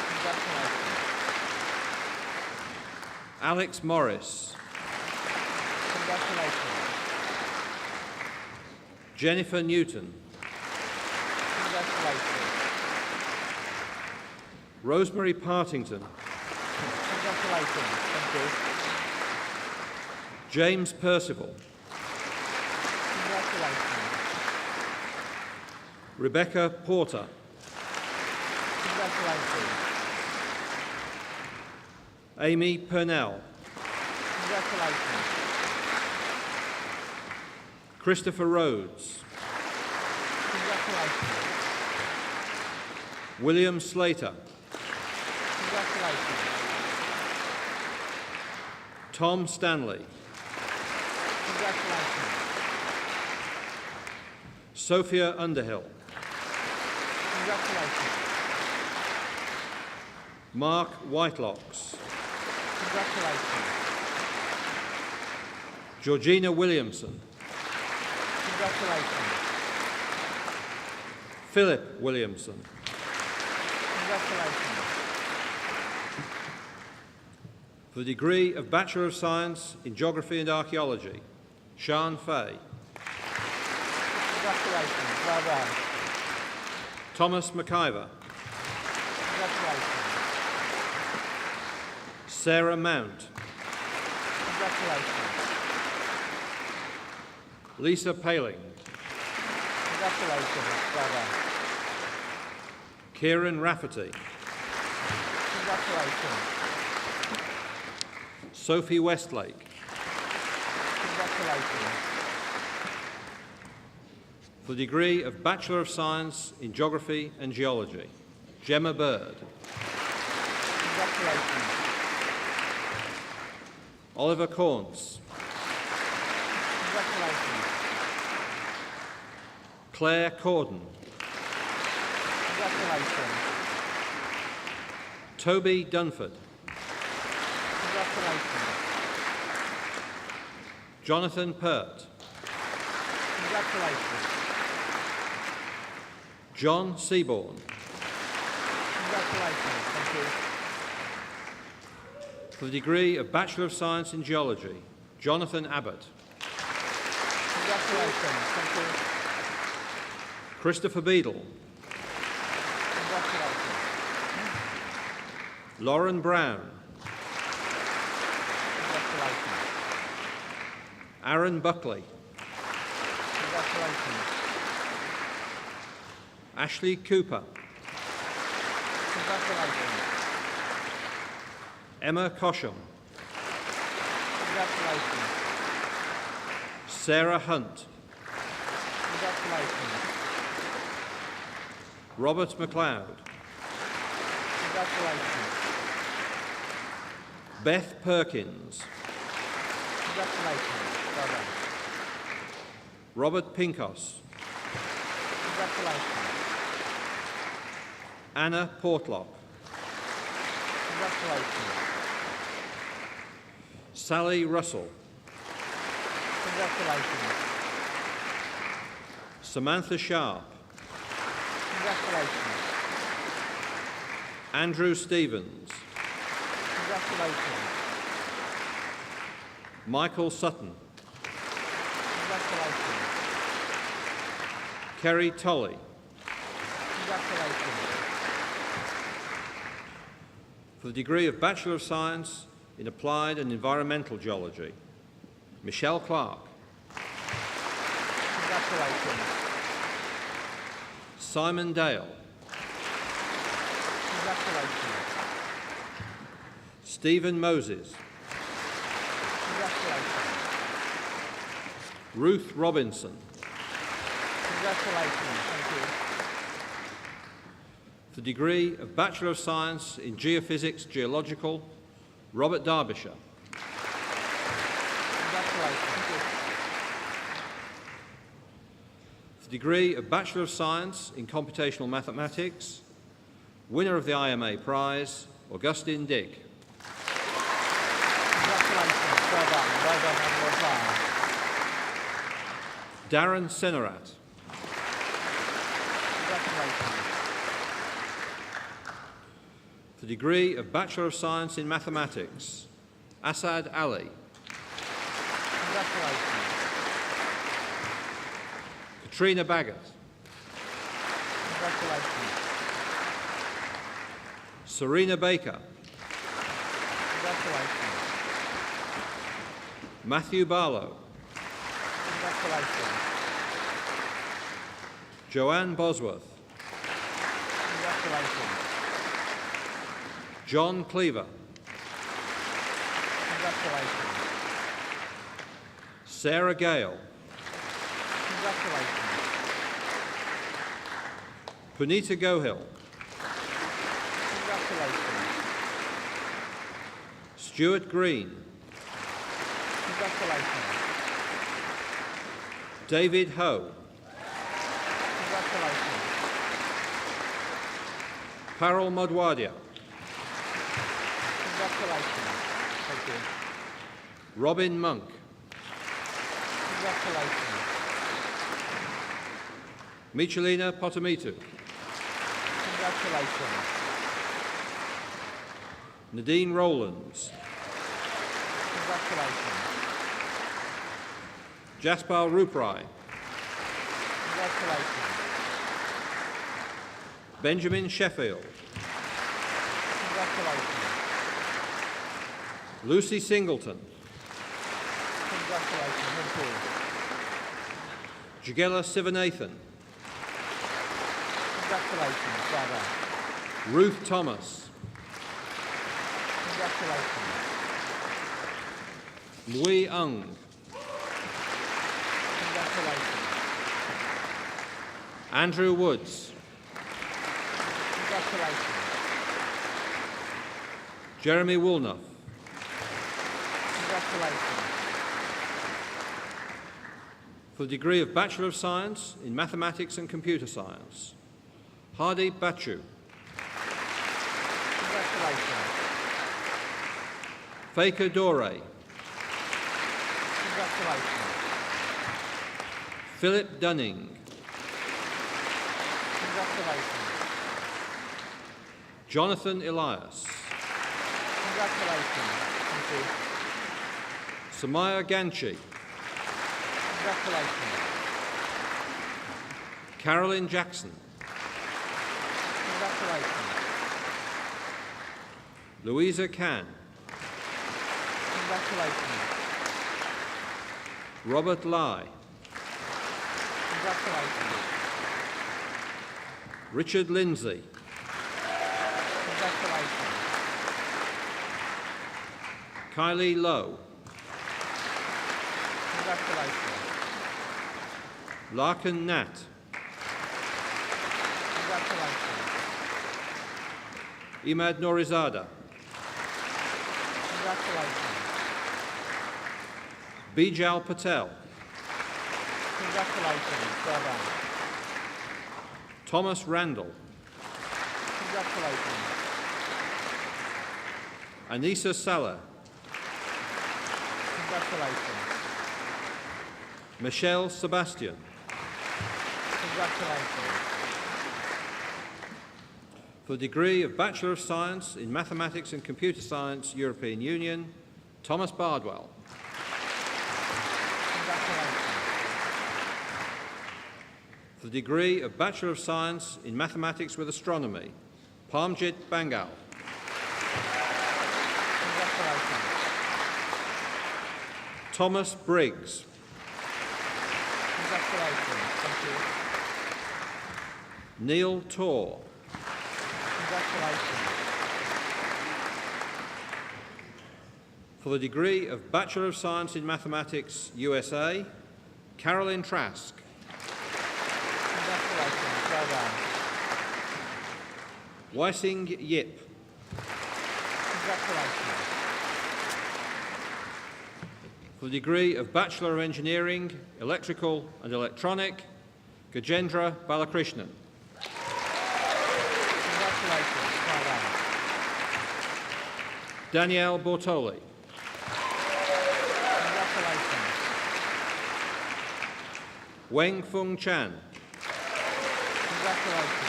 Congratulations. Alex Morris. Congratulations. Jennifer Newton. Congratulations. Rosemary Partington. Congratulations. Thank you. James Percival. Congratulations. Rebecca Porter. Congratulations. Amy Purnell. Congratulations. Christopher Rhodes. Congratulations. William Slater. Congratulations. Tom Stanley. Congratulations. Sophia Underhill. Congratulations. Mark Whitelocks. Congratulations. Georgina Williamson. Congratulations. Philip Williamson. Congratulations. For the degree of Bachelor of Science in Geography and Archaeology, Sian Fay. Congratulations. Well done. Thomas McIver. Congratulations. Sarah Mount. Congratulations. Lisa Paling. Congratulations. Well done. Kieran Rafferty. Congratulations. Sophie Westlake. Congratulations. For the degree of Bachelor of Science in Geography and Geology, Gemma Bird. Congratulations. Oliver Corns. Congratulations. Claire Corden. Congratulations. Toby Dunford. Congratulations. Jonathan Pert. Congratulations. John Seaborn. Congratulations. Thank you. For the degree of Bachelor of Science in Geology, Jonathan Abbott. Congratulations. Thank you. Christopher Beadle. Congratulations. Lauren Brown. Congratulations. Aaron Buckley. Congratulations. Ashley Cooper. Congratulations. Emma Cosham. Congratulations. Sarah Hunt. Congratulations. Robert McLeod. Congratulations. Beth Perkins. Congratulations. Well done. Robert Pinkos. Congratulations. Anna Portlock. Congratulations. Sally Russell. Congratulations. Samantha Sharp. Congratulations. Andrew Stevens. Congratulations. Michael Sutton. Congratulations. Kerry Tolley. Congratulations. For the degree of Bachelor of Science in Applied and Environmental Geology, Michelle Clark. Congratulations. Simon Dale. Congratulations. Stephen Moses. Congratulations. Ruth Robinson. Congratulations. Thank you. For the degree of Bachelor of Science in Geophysics, Geological, Robert Derbyshire. Congratulations. Thank you. For the degree of Bachelor of Science in Computational Mathematics, winner of the IMA Prize, Augustine Dick. Congratulations. Well done. Well done on your prize. Darren Senarat. Congratulations. For the degree of Bachelor of Science in Mathematics, Asad Ali. Congratulations. Katrina Baggett. Congratulations. Serena Baker. Congratulations. Matthew Barlow. Congratulations. Joanne Bosworth. Congratulations. John Cleaver. Congratulations. Sarah Gale. Congratulations. Punita Gohill. Congratulations. Stuart Green. Congratulations. David Ho. Congratulations. Parul Modwadia. Congratulations. Thank you. Robin Monk. Congratulations. Michelina Potamitu. Congratulations. Nadine Rowlands. Congratulations. Jaspal Ruprai. Congratulations. Benjamin Sheffield. Congratulations. Lucy Singleton. Congratulations. Thank you. Jagella Sivanathan. Congratulations. Well done. Ruth Thomas. Congratulations. Mui Ung. Congratulations. Andrew Woods. Congratulations. Jeremy Woolnough. Congratulations. For the degree of Bachelor of Science in Mathematics and Computer Science, Hardeep Bachu. Congratulations. Faker Dore. Congratulations. Philip Dunning. Congratulations. Jonathan Elias. Congratulations. Thank you. Samaya Ganchi. Congratulations. Carolyn Jackson. Congratulations. Louisa Can. Congratulations. Robert Lai. Congratulations. Richard Lindsay. Congratulations. Kylie Lowe. Congratulations. Larkin Nat. Congratulations. Imad Norizada. Congratulations. Bijal Patel. Congratulations. Well done. Thomas Randall. Congratulations. Anissa Salah. Congratulations. Michelle Sebastian. Congratulations. For the degree of Bachelor of Science in Mathematics and Computer Science, European Union, Thomas Bardwell. Congratulations. For the degree of Bachelor of Science in Mathematics with Astronomy, Parmjit Bangal. Congratulations. Thomas Briggs. Congratulations. Thank you. Neil Torr. Congratulations. For the degree of Bachelor of Science in Mathematics, USA, Carolyn Trask. Congratulations. Well done. Weissing Yip. Congratulations. For the degree of Bachelor of Engineering, Electrical and Electronic, Gajendra Balakrishnan. Congratulations. Well done. Danielle Bortoli. Congratulations. Weng Fung Chan. Congratulations.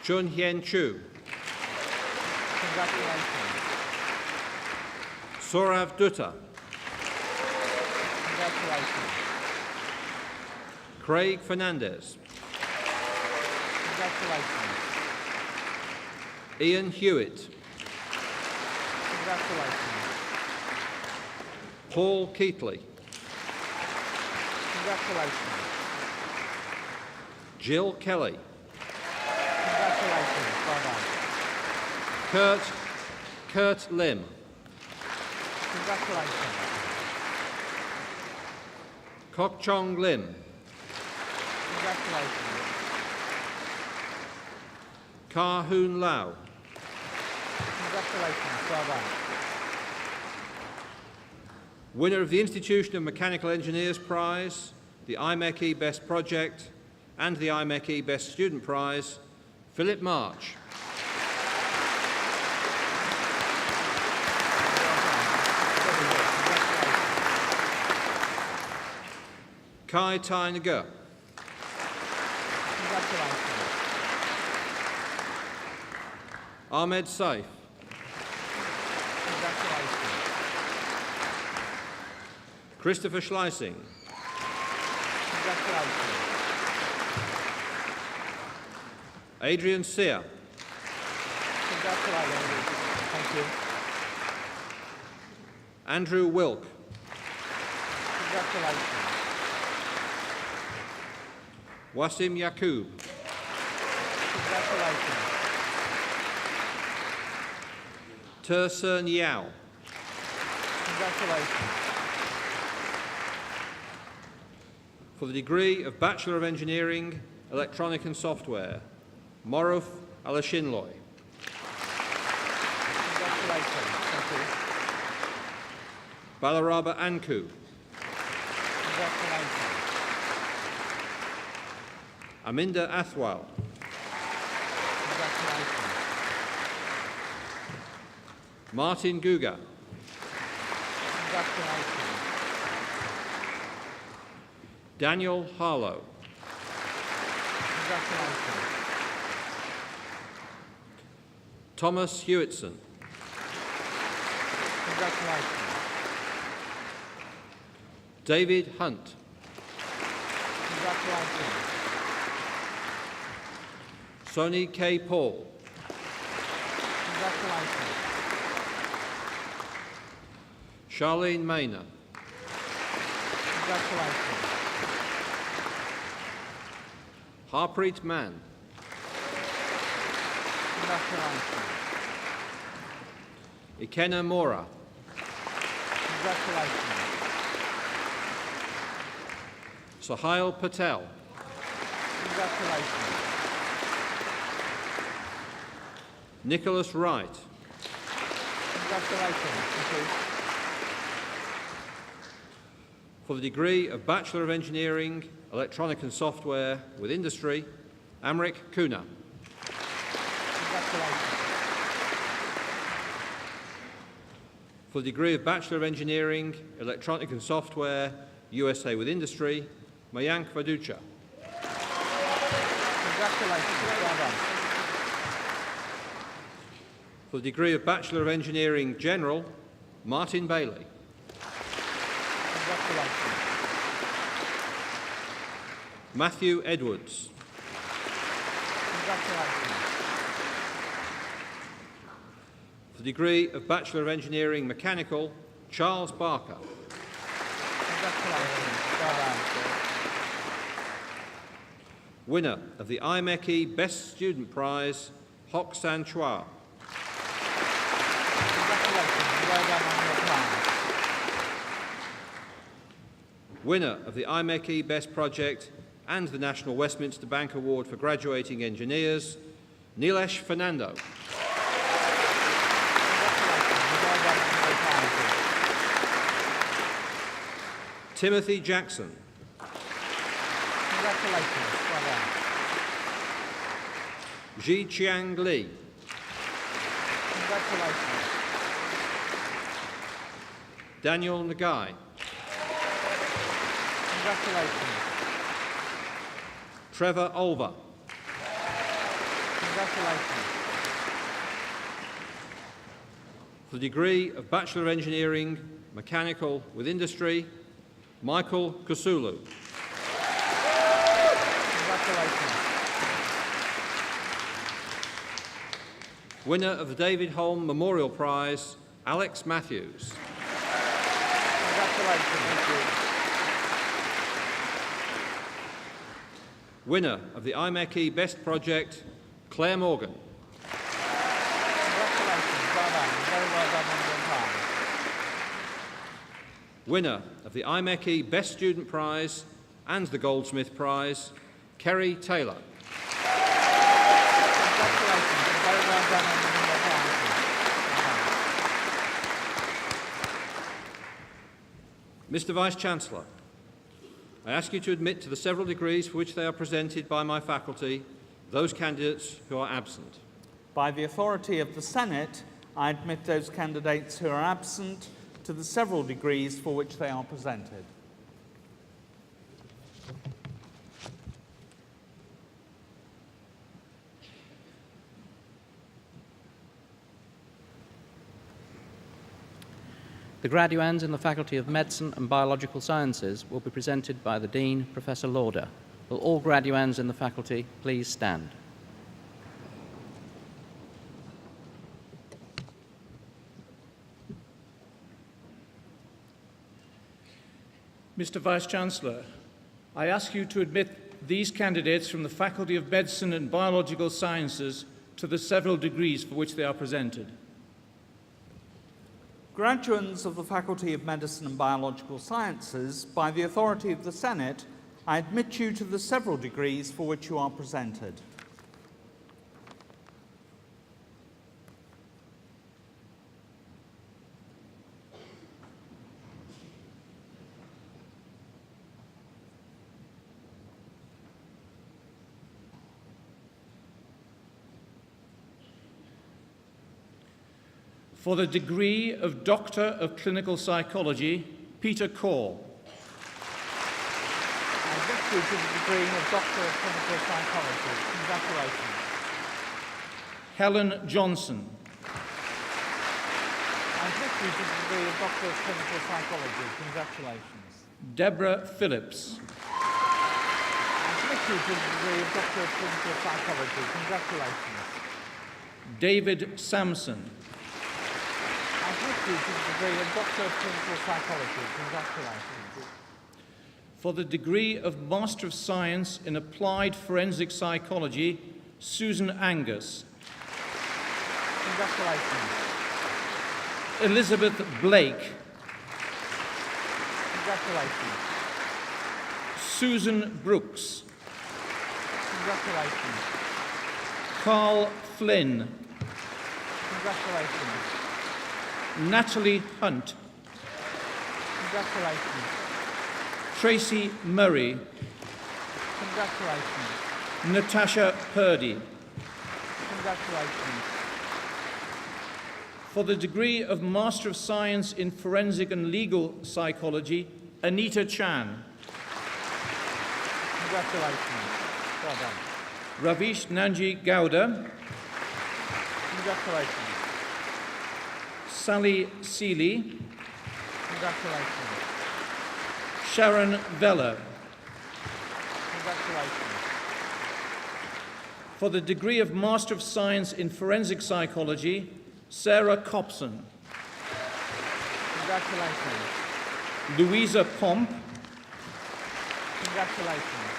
Chun Hien Chu. Congratulations. Saurav Dutta. Congratulations. Craig Fernandez. Congratulations. Ian Hewitt. Congratulations. Paul Keatley. Congratulations. Jill Kelly. Congratulations. Well done. Kurt Lim. Congratulations. Kok Chong Lim. Congratulations. Ka Hoon Lau. Congratulations. Well done. Winner of the Institution of Mechanical Engineers Prize, the IMechE Best Project, and the IMechE Best Student Prize, Philip March. Kai Tai Nga. Congratulations. Ahmed Saif. Congratulations. Christopher Schleising. Congratulations. Adrian Sear. Congratulations. Thank you. Andrew Wilk. Congratulations. Wasim Yaqub. Congratulations. Tursun Yao. Congratulations. For the degree of Bachelor of Engineering, Electronic and Software, Moruf Alashinloy. Congratulations. Thank you. Balaraba Anku. Congratulations. Aminda Athwal. Congratulations. Martin Guga. Congratulations. Daniel Harlow. Congratulations. Thomas Hewitson. Congratulations. David Hunt. Congratulations. Sonny K. Paul. Congratulations. Charlene Mayner. Congratulations. Harpreet Mann. Congratulations. Ikenna Mora. Congratulations. Sohail Patel. Congratulations. Nicholas Wright. Congratulations. Thank you. For the degree of Bachelor of Engineering, Electronic and Software with Industry, Amrik Kuna. Congratulations. For the degree of Bachelor of Engineering, Electronic and Software, USA with Industry, Mayank Vaducha. Congratulations. Well done. For the degree of Bachelor of Engineering General, Martin Bailey. Congratulations. Matthew Edwards. Congratulations. For the degree of Bachelor of Engineering Mechanical, Charles Barker. Congratulations. Well done. Winner of the IMechE Best Student Prize, Hock San Chua. Congratulations. winner of the IMechE Best Project and the National Westminster Bank Award for Graduating Engineers, Nilesh Fernando. Timothy Jackson. Congratulations. Well done. Ji Chiang Lee. Congratulations. Daniel Nagai. Congratulations. Trevor Olver. Congratulations. For the degree of Bachelor of Engineering, Mechanical with Industry, Michael Kusulu. Congratulations. Winner of the David Holm Memorial Prize, Alex Matthews. Congratulations. Thank you. Winner of the IMechE Best Project, Claire Morgan. Congratulations. Well done. Very well done on your time. Winner of the IMechE Best Student Prize and the Goldsmith Prize, Kerry Taylor. Congratulations. Very well done on your time. Mr. Vice-Chancellor, I ask you to admit to the several degrees for which they are presented by my faculty those candidates who are absent. By the authority of the Senate, I admit those candidates who are absent to the several degrees for which they are presented. The graduands in the Faculty of Medicine and Biological Sciences will be presented by the Dean, Professor Lauder. Will all graduands in the faculty please stand? Mr. Vice-Chancellor, I ask you to admit these candidates from the Faculty of Medicine and Biological Sciences to the several degrees for which they are presented. Graduates of the Faculty of Medicine and Biological Sciences, by the authority of the Senate, I admit you to the several degrees for which you are presented. For the degree of Doctor of Clinical Psychology, Peter Corr. I admit you to the degree of Doctor of Clinical Psychology. Congratulations. Helen Johnson. I admit you to the degree of Doctor of Clinical Psychology. Congratulations. Deborah Phillips. I admit you to the degree of Doctor of Clinical Psychology. Congratulations. David Sampson. I admit you to the degree of Doctor of Clinical Psychology. Congratulations. For the degree of Master of Science in Applied Forensic Psychology, Susan Angus. Congratulations. Elizabeth Blake. Congratulations. Susan Brooks. Congratulations. Carl Flynn. Congratulations. Natalie Hunt. Congratulations. Tracy Murray. Congratulations. Natasha Purdy. Congratulations. For the degree of Master of Science in Forensic and Legal Psychology, Anita Chan. Congratulations. Well done. Ravish Nanji Gowda. Congratulations. Sally Seeley. Congratulations. Sharon Vella. Congratulations. For the degree of Master of Science in Forensic Psychology, Sarah Copson. Congratulations. Louisa Pomp. Congratulations.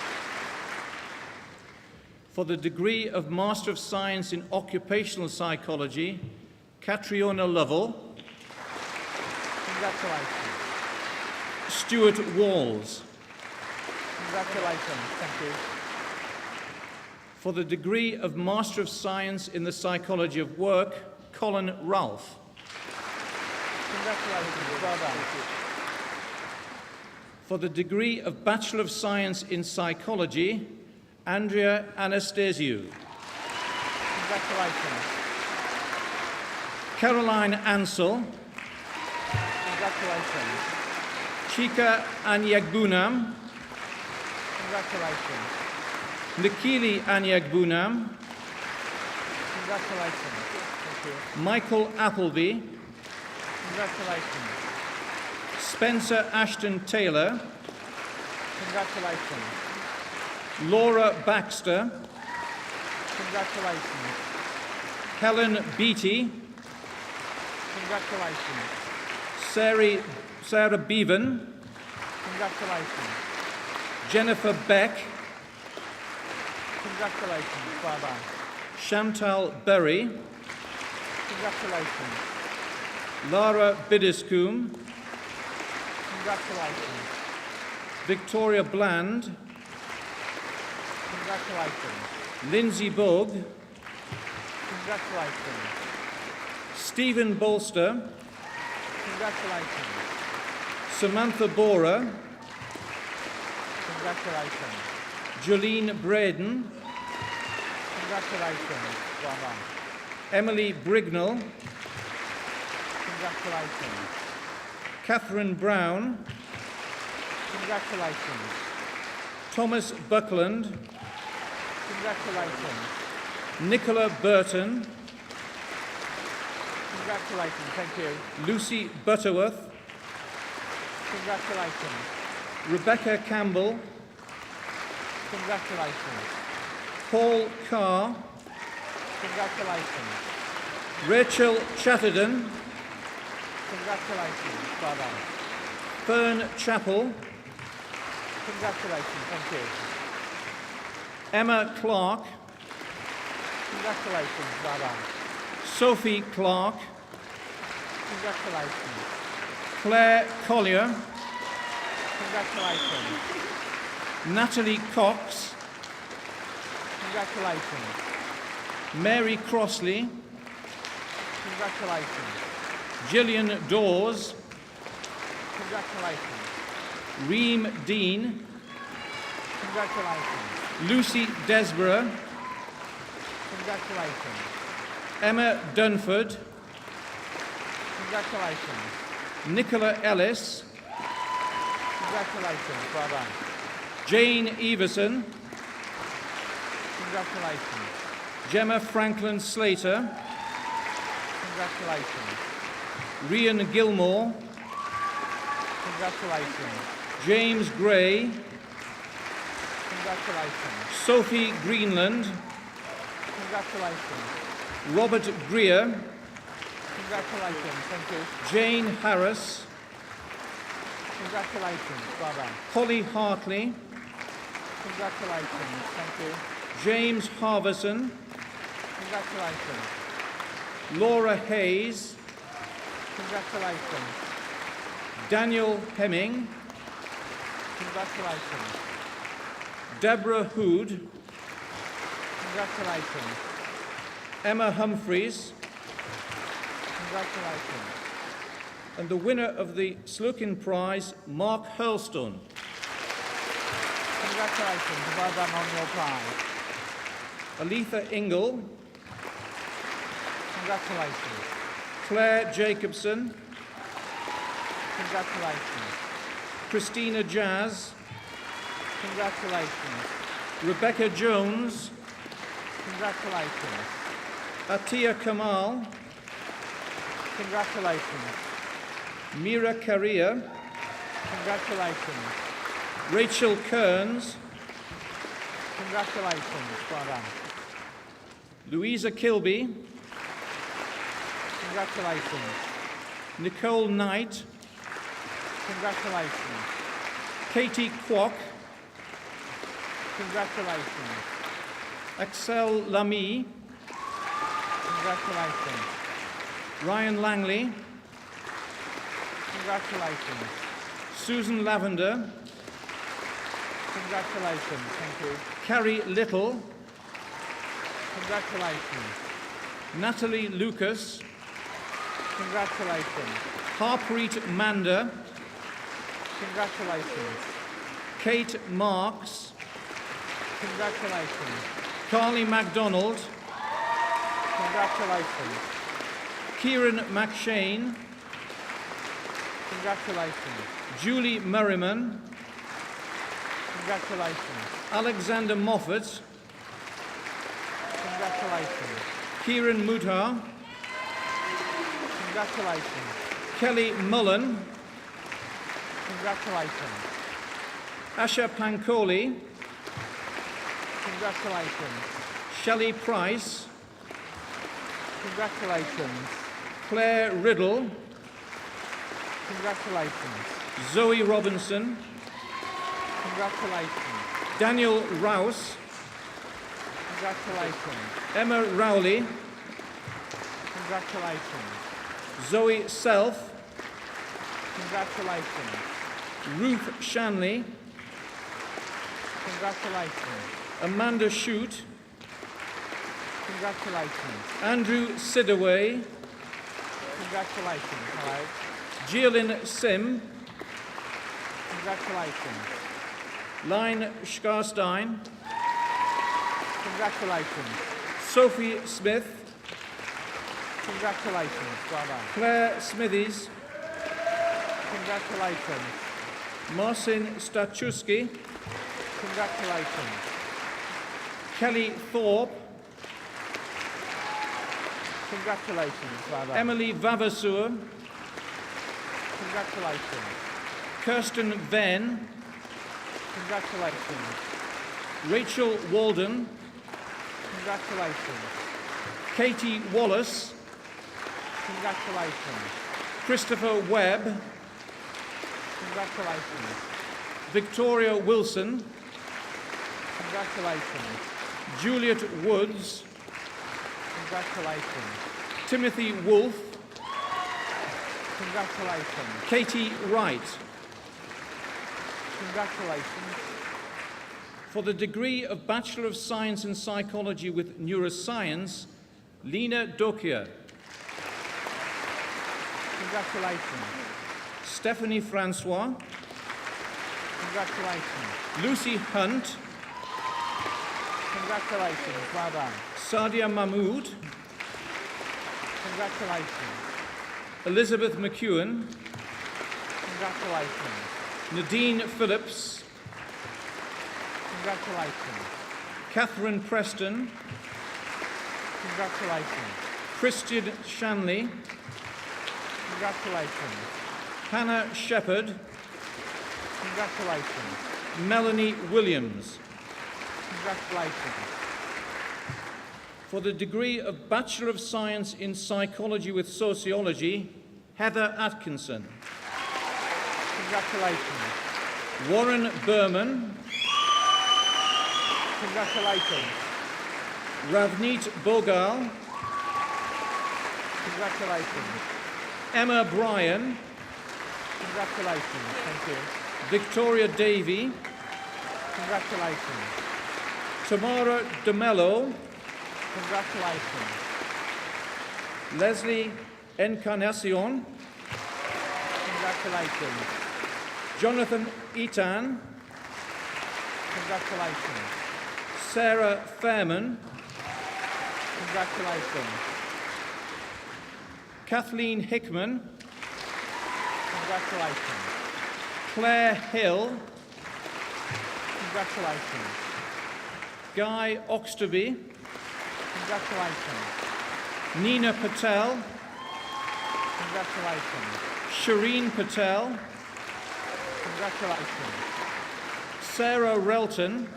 For the degree of Master of Science in Occupational Psychology, Catriona Lovell. Congratulations. Stuart Walls. Congratulations. Thank you. For the degree of Master of Science in the Psychology of Work, Colin Ralph. Congratulations. Well done. For the degree of Bachelor of Science in Psychology, Andrea Anastasiou. Congratulations. Caroline Ansell. Congratulations. Chika Anyagbunam. Congratulations. Nikili Anyagbunam. Congratulations. Thank you. Michael Appleby. Congratulations. Spencer Ashton Taylor. Congratulations. Laura Baxter. Congratulations. Helen Beattie. Congratulations. Sarah Bevan. Congratulations. Jennifer Beck. Congratulations. Well done. Chantal Berry. Congratulations. Lara Bidiscombe. Congratulations. Victoria Bland. Congratulations. Lindsay Bogue. Congratulations. Stephen Bolster. Congratulations. Samantha Bora. Congratulations. Jolene Braden. Congratulations. Well done. Emily Brignall. Congratulations. Catherine Brown. Congratulations. Thomas Buckland. Congratulations. Nicola Burton. Congratulations. Thank you. Lucy Butterworth. Congratulations. Rebecca Campbell. Congratulations. Paul Carr. Congratulations. Rachel Chatterton. Congratulations. Well done. Fern Chappell. Congratulations. Thank you. Emma Clark. Congratulations. Well done. Sophie Clark. Congratulations. Claire Collier. Congratulations. Natalie Cox. Congratulations. Mary Crossley. Congratulations. Gillian Dawes. Congratulations. Reem Dean. Congratulations. Lucy Desborough. Congratulations. Emma Dunford. Congratulations. Nicola Ellis. Congratulations. Well done. Jane Everson. Congratulations. Gemma Franklin Slater. Congratulations. Rian Gilmore. Congratulations. James Gray. Congratulations. Sophie Greenland. Congratulations. Robert Greer. Congratulations. Thank you. Jane Harris. Congratulations. Well done. Holly Hartley. Congratulations. Thank you. James Harvison. Congratulations. Laura Hayes. Congratulations. Daniel Hemming. Congratulations. Deborah Hood. Congratulations. Emma Humphreys. Congratulations. And the winner of the Slukin Prize, Mark Hurlstone. Congratulations. Well done on your prize. Aletha Ingle. Congratulations. Claire Jacobson. Congratulations. Christina Jazz. Congratulations. Rebecca Jones. Congratulations. Atia Kamal. Congratulations. Mira Carria. Congratulations. Rachel Kearns. Congratulations. Well done. Louisa Kilby. Congratulations. Nicole Knight. Congratulations. Katie Kwok. Congratulations. Axel Lamy. Congratulations. Ryan Langley. Congratulations. Susan Lavender, Congratulations. Thank you. Carrie Little, Congratulations. Natalie Lucas, Congratulations. Harpreet Manda, Congratulations. Kate Marks, Congratulations. Carly MacDonald, Congratulations. Kieran McShane, Congratulations. Julie Merriman, Congratulations. Alexander Moffat, Congratulations. Kieran Mutar, Congratulations. Kelly Mullen, Congratulations. Asha Pankoli, Congratulations. Shelley Price, Congratulations. Claire Riddle, Congratulations. Zoe Robinson, Congratulations. Daniel Rouse, Congratulations. Emma Rowley, Congratulations. Zoe Self, Congratulations. Ruth Shanley, Congratulations. Amanda Shute, Congratulations. Andrew Sidaway, Congratulations. Hello. Jearlyn Sim, Congratulations. Line Skarstein, Congratulations. Sophie Smith, Congratulations. Well done. Claire Smithies, Congratulations. Marcin Stachuski, Congratulations. Kelly Thorpe, Congratulations. Well done. Emily Vavasour, Congratulations. Kirsten Venn, Congratulations. Rachel Walden, Congratulations. Katie Wallace, Congratulations. Christopher Webb, Congratulations. Victoria Wilson, Congratulations. Juliet Woods, Congratulations. Timothy Wolfe, Congratulations. Katie Wright. Congratulations. For the degree of Bachelor of Science in Psychology with Neuroscience, Lena Dokia, Congratulations. Stephanie Francois, Congratulations. Lucy Hunt, Congratulations. Well done. Sadia Mahmood, Congratulations. Elizabeth McEwen, Congratulations. Nadine Phillips, Congratulations. Catherine Preston, Congratulations. Christian Shanley, Congratulations. Hannah Shepherd, Congratulations. Melanie Williams. Congratulations. For the degree of Bachelor of Science in Psychology with Sociology, Heather Atkinson. Congratulations. Warren Berman, Congratulations. Ravneet Bogal, Congratulations. Emma Bryan, Congratulations. Thank you. Victoria Davey, Congratulations. Tamara DeMello, Congratulations. Leslie Encarnacion, Congratulations. Jonathan Etan, Congratulations. Sarah Fairman, Congratulations. Kathleen Hickman, Congratulations. Claire Hill, Congratulations. Guy Oxtoby, Congratulations. Nina Patel, Congratulations. Shireen Patel, Congratulations. Sarah Relton,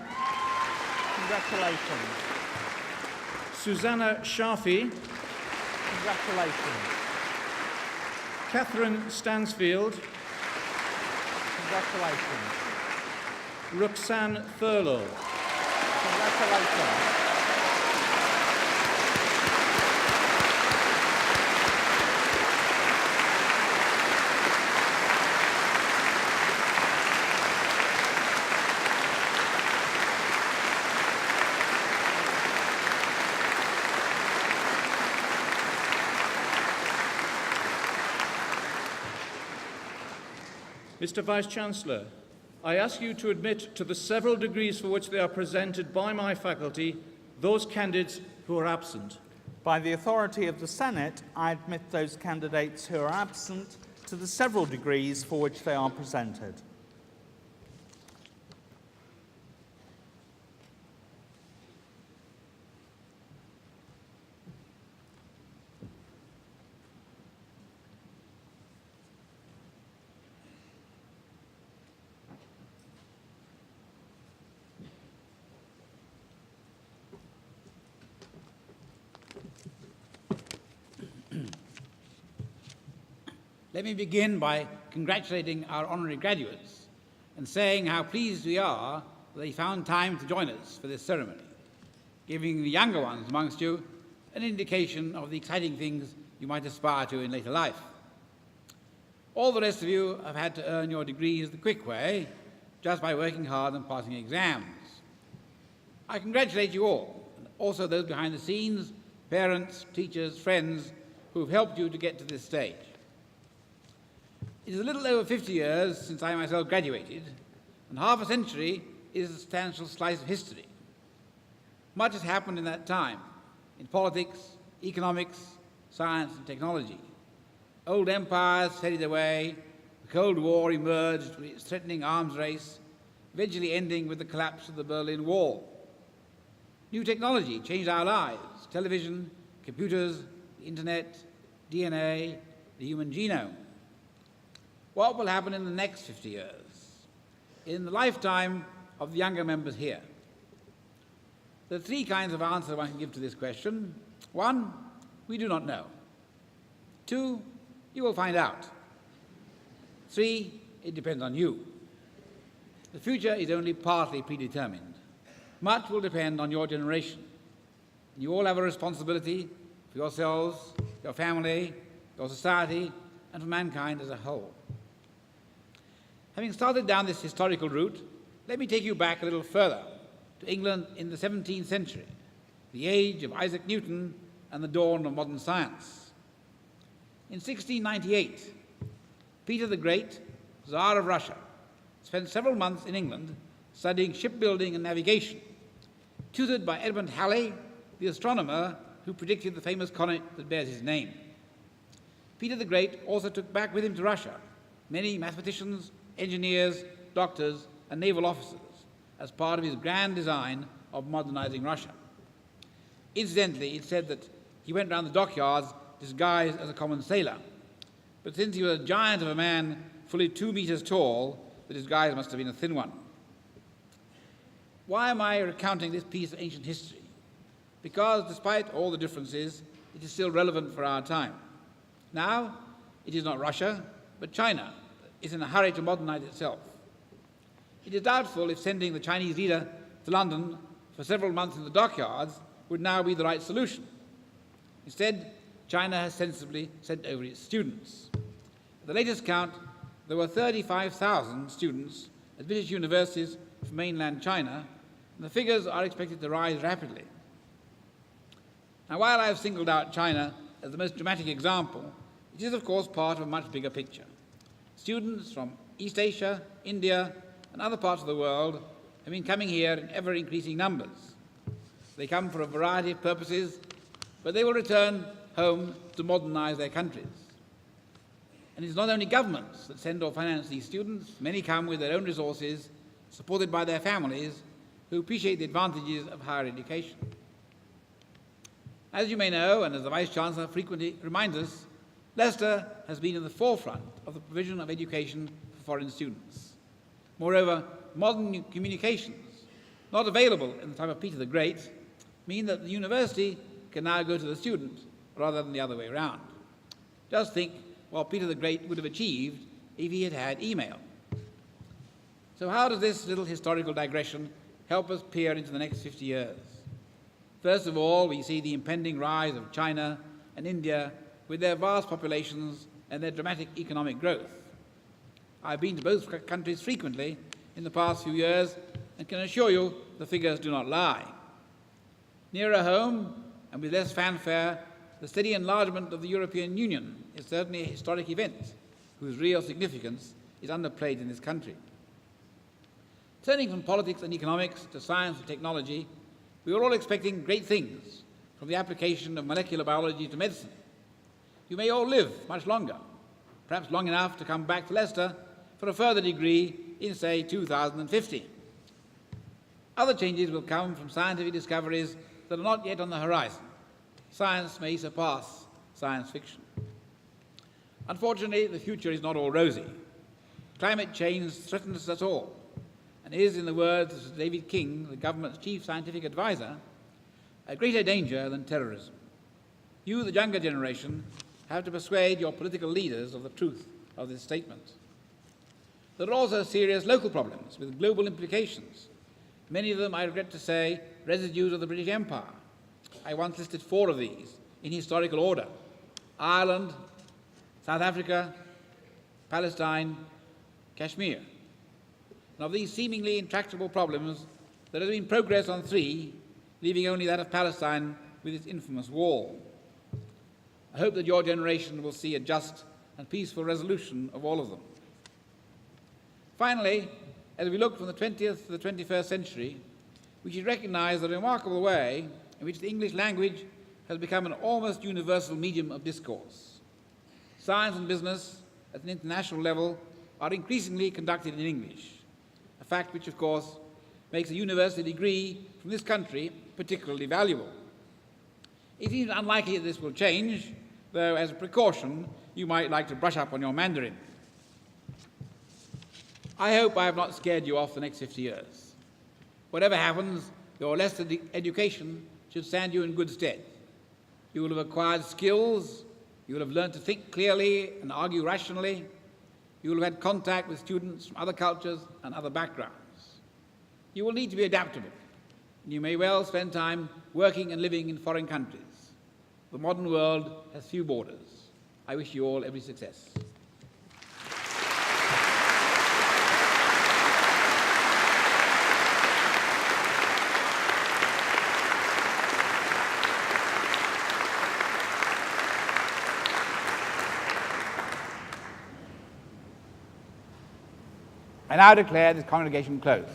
Congratulations. Susanna Shafi, Congratulations. Catherine Stansfield, Congratulations. Roxanne Thurlow. Congratulations. Mr. Vice-Chancellor, I ask you to admit to the several degrees for which they are presented by my faculty those candidates who are absent. By the authority of the Senate, I admit those candidates who are absent to the several degrees for which they are presented. Let me begin by congratulating our honorary graduates and saying how pleased we are that they found time to join us for this ceremony, giving the younger ones amongst you an indication of the exciting things you might aspire to in later life. All the rest of you have had to earn your degrees the quick way, just by working hard and passing exams. I congratulate you all, and also those behind the scenes, parents, teachers, friends, who have helped you to get to this stage. It is a little over 50 years since I myself graduated, and half a century is a substantial slice of history. Much has happened in that time, in politics, economics, science and technology. Old empires faded away, the Cold War emerged with its threatening arms race, eventually ending with the collapse of the Berlin Wall. New technology changed our lives: television, computers, the internet, DNA, the human genome. What will happen in the next 50 years, in the lifetime of the younger members here? There are three kinds of answers one can give to this question. One, we do not know. Two, you will find out. Three, it depends on you. The future is only partly predetermined. Much will depend on your generation. You all have a responsibility for yourselves, your family, your society, and for mankind as a whole. Having started down this historical route, let me take you back a little further to England in the 17th century, the age of Isaac Newton and the dawn of modern science. In 1698, Peter the Great, Tsar of Russia, spent several months in England studying shipbuilding and navigation, tutored by Edmund Halley, the astronomer who predicted the famous comet that bears his name. Peter the Great also took back with him to Russia many mathematicians, engineers, doctors, and naval officers as part of his grand design of modernizing Russia. Incidentally, it's said that he went round the dockyards disguised as a common sailor, but since he was a giant of a man, fully 2 meters tall, the disguise must have been a thin one. Why am I recounting this piece of ancient history? Because despite all the differences, it is still relevant for our time. Now, it is not Russia, but China is in a hurry to modernize itself. It is doubtful if sending the Chinese leader to London for several months in the dockyards would now be the right solution. Instead, China has sensibly sent over its students. At the latest count, there were 35,000 students at British universities from mainland China, and the figures are expected to rise rapidly. Now, while I have singled out China as the most dramatic example, it is, of course, part of a much bigger picture. Students from East Asia, India, and other parts of the world have been coming here in ever-increasing numbers. They come for a variety of purposes, but they will return home to modernize their countries. And it's not only governments that send or finance these students. Many come with their own resources, supported by their families, who appreciate the advantages of higher education. As you may know, and as the Vice-Chancellor frequently reminds us, Leicester has been in the forefront of the provision of education for foreign students. Moreover, modern communications, not available in the time of Peter the Great, mean that the university can now go to the student rather than the other way around. Just think what Peter the Great would have achieved if he had had email. So how does this little historical digression help us peer into the next 50 years? First of all, we see the impending rise of China and India with their vast populations and their dramatic economic growth. I've been to both countries frequently in the past few years and can assure you the figures do not lie. Nearer home, and with less fanfare, the steady enlargement of the European Union is certainly a historic event whose real significance is underplayed in this country. Turning from politics and economics to science and technology, we are all expecting great things from the application of molecular biology to medicine. You may all live much longer, perhaps long enough to come back to Leicester for a further degree in, say, 2050. Other changes will come from scientific discoveries that are not yet on the horizon. Science may surpass science fiction. Unfortunately, the future is not all rosy. Climate change threatens us all, and is, in the words of Sir David King, the government's chief scientific advisor, a greater danger than terrorism. You, the younger generation, have to persuade your political leaders of the truth of this statement. There are also serious local problems with global implications. Many of them, I regret to say, residues of the British Empire. I once listed 4 of these in historical order: Ireland, South Africa, Palestine, Kashmir. And of these seemingly intractable problems, there has been progress on 3, leaving only that of Palestine with its infamous wall. I hope that your generation will see a just and peaceful resolution of all of them. Finally, as we look from the 20th to the 21st century, we should recognize the remarkable way in which the English language has become an almost universal medium of discourse. Science and business at an international level are increasingly conducted in English, a fact which, of course, makes a university degree from this country particularly valuable. It seems unlikely that this will change, though as a precaution, you might like to brush up on your Mandarin. I hope I have not scared you off the next 50 years. Whatever happens, your Leicester education should stand you in good stead. You will have acquired skills, you will have learned to think clearly and argue rationally, you will have had contact with students from other cultures and other backgrounds. You will need to be adaptable, and you may well spend time working and living in foreign countries. The modern world has few borders. I wish you all every success. I now declare this congregation closed.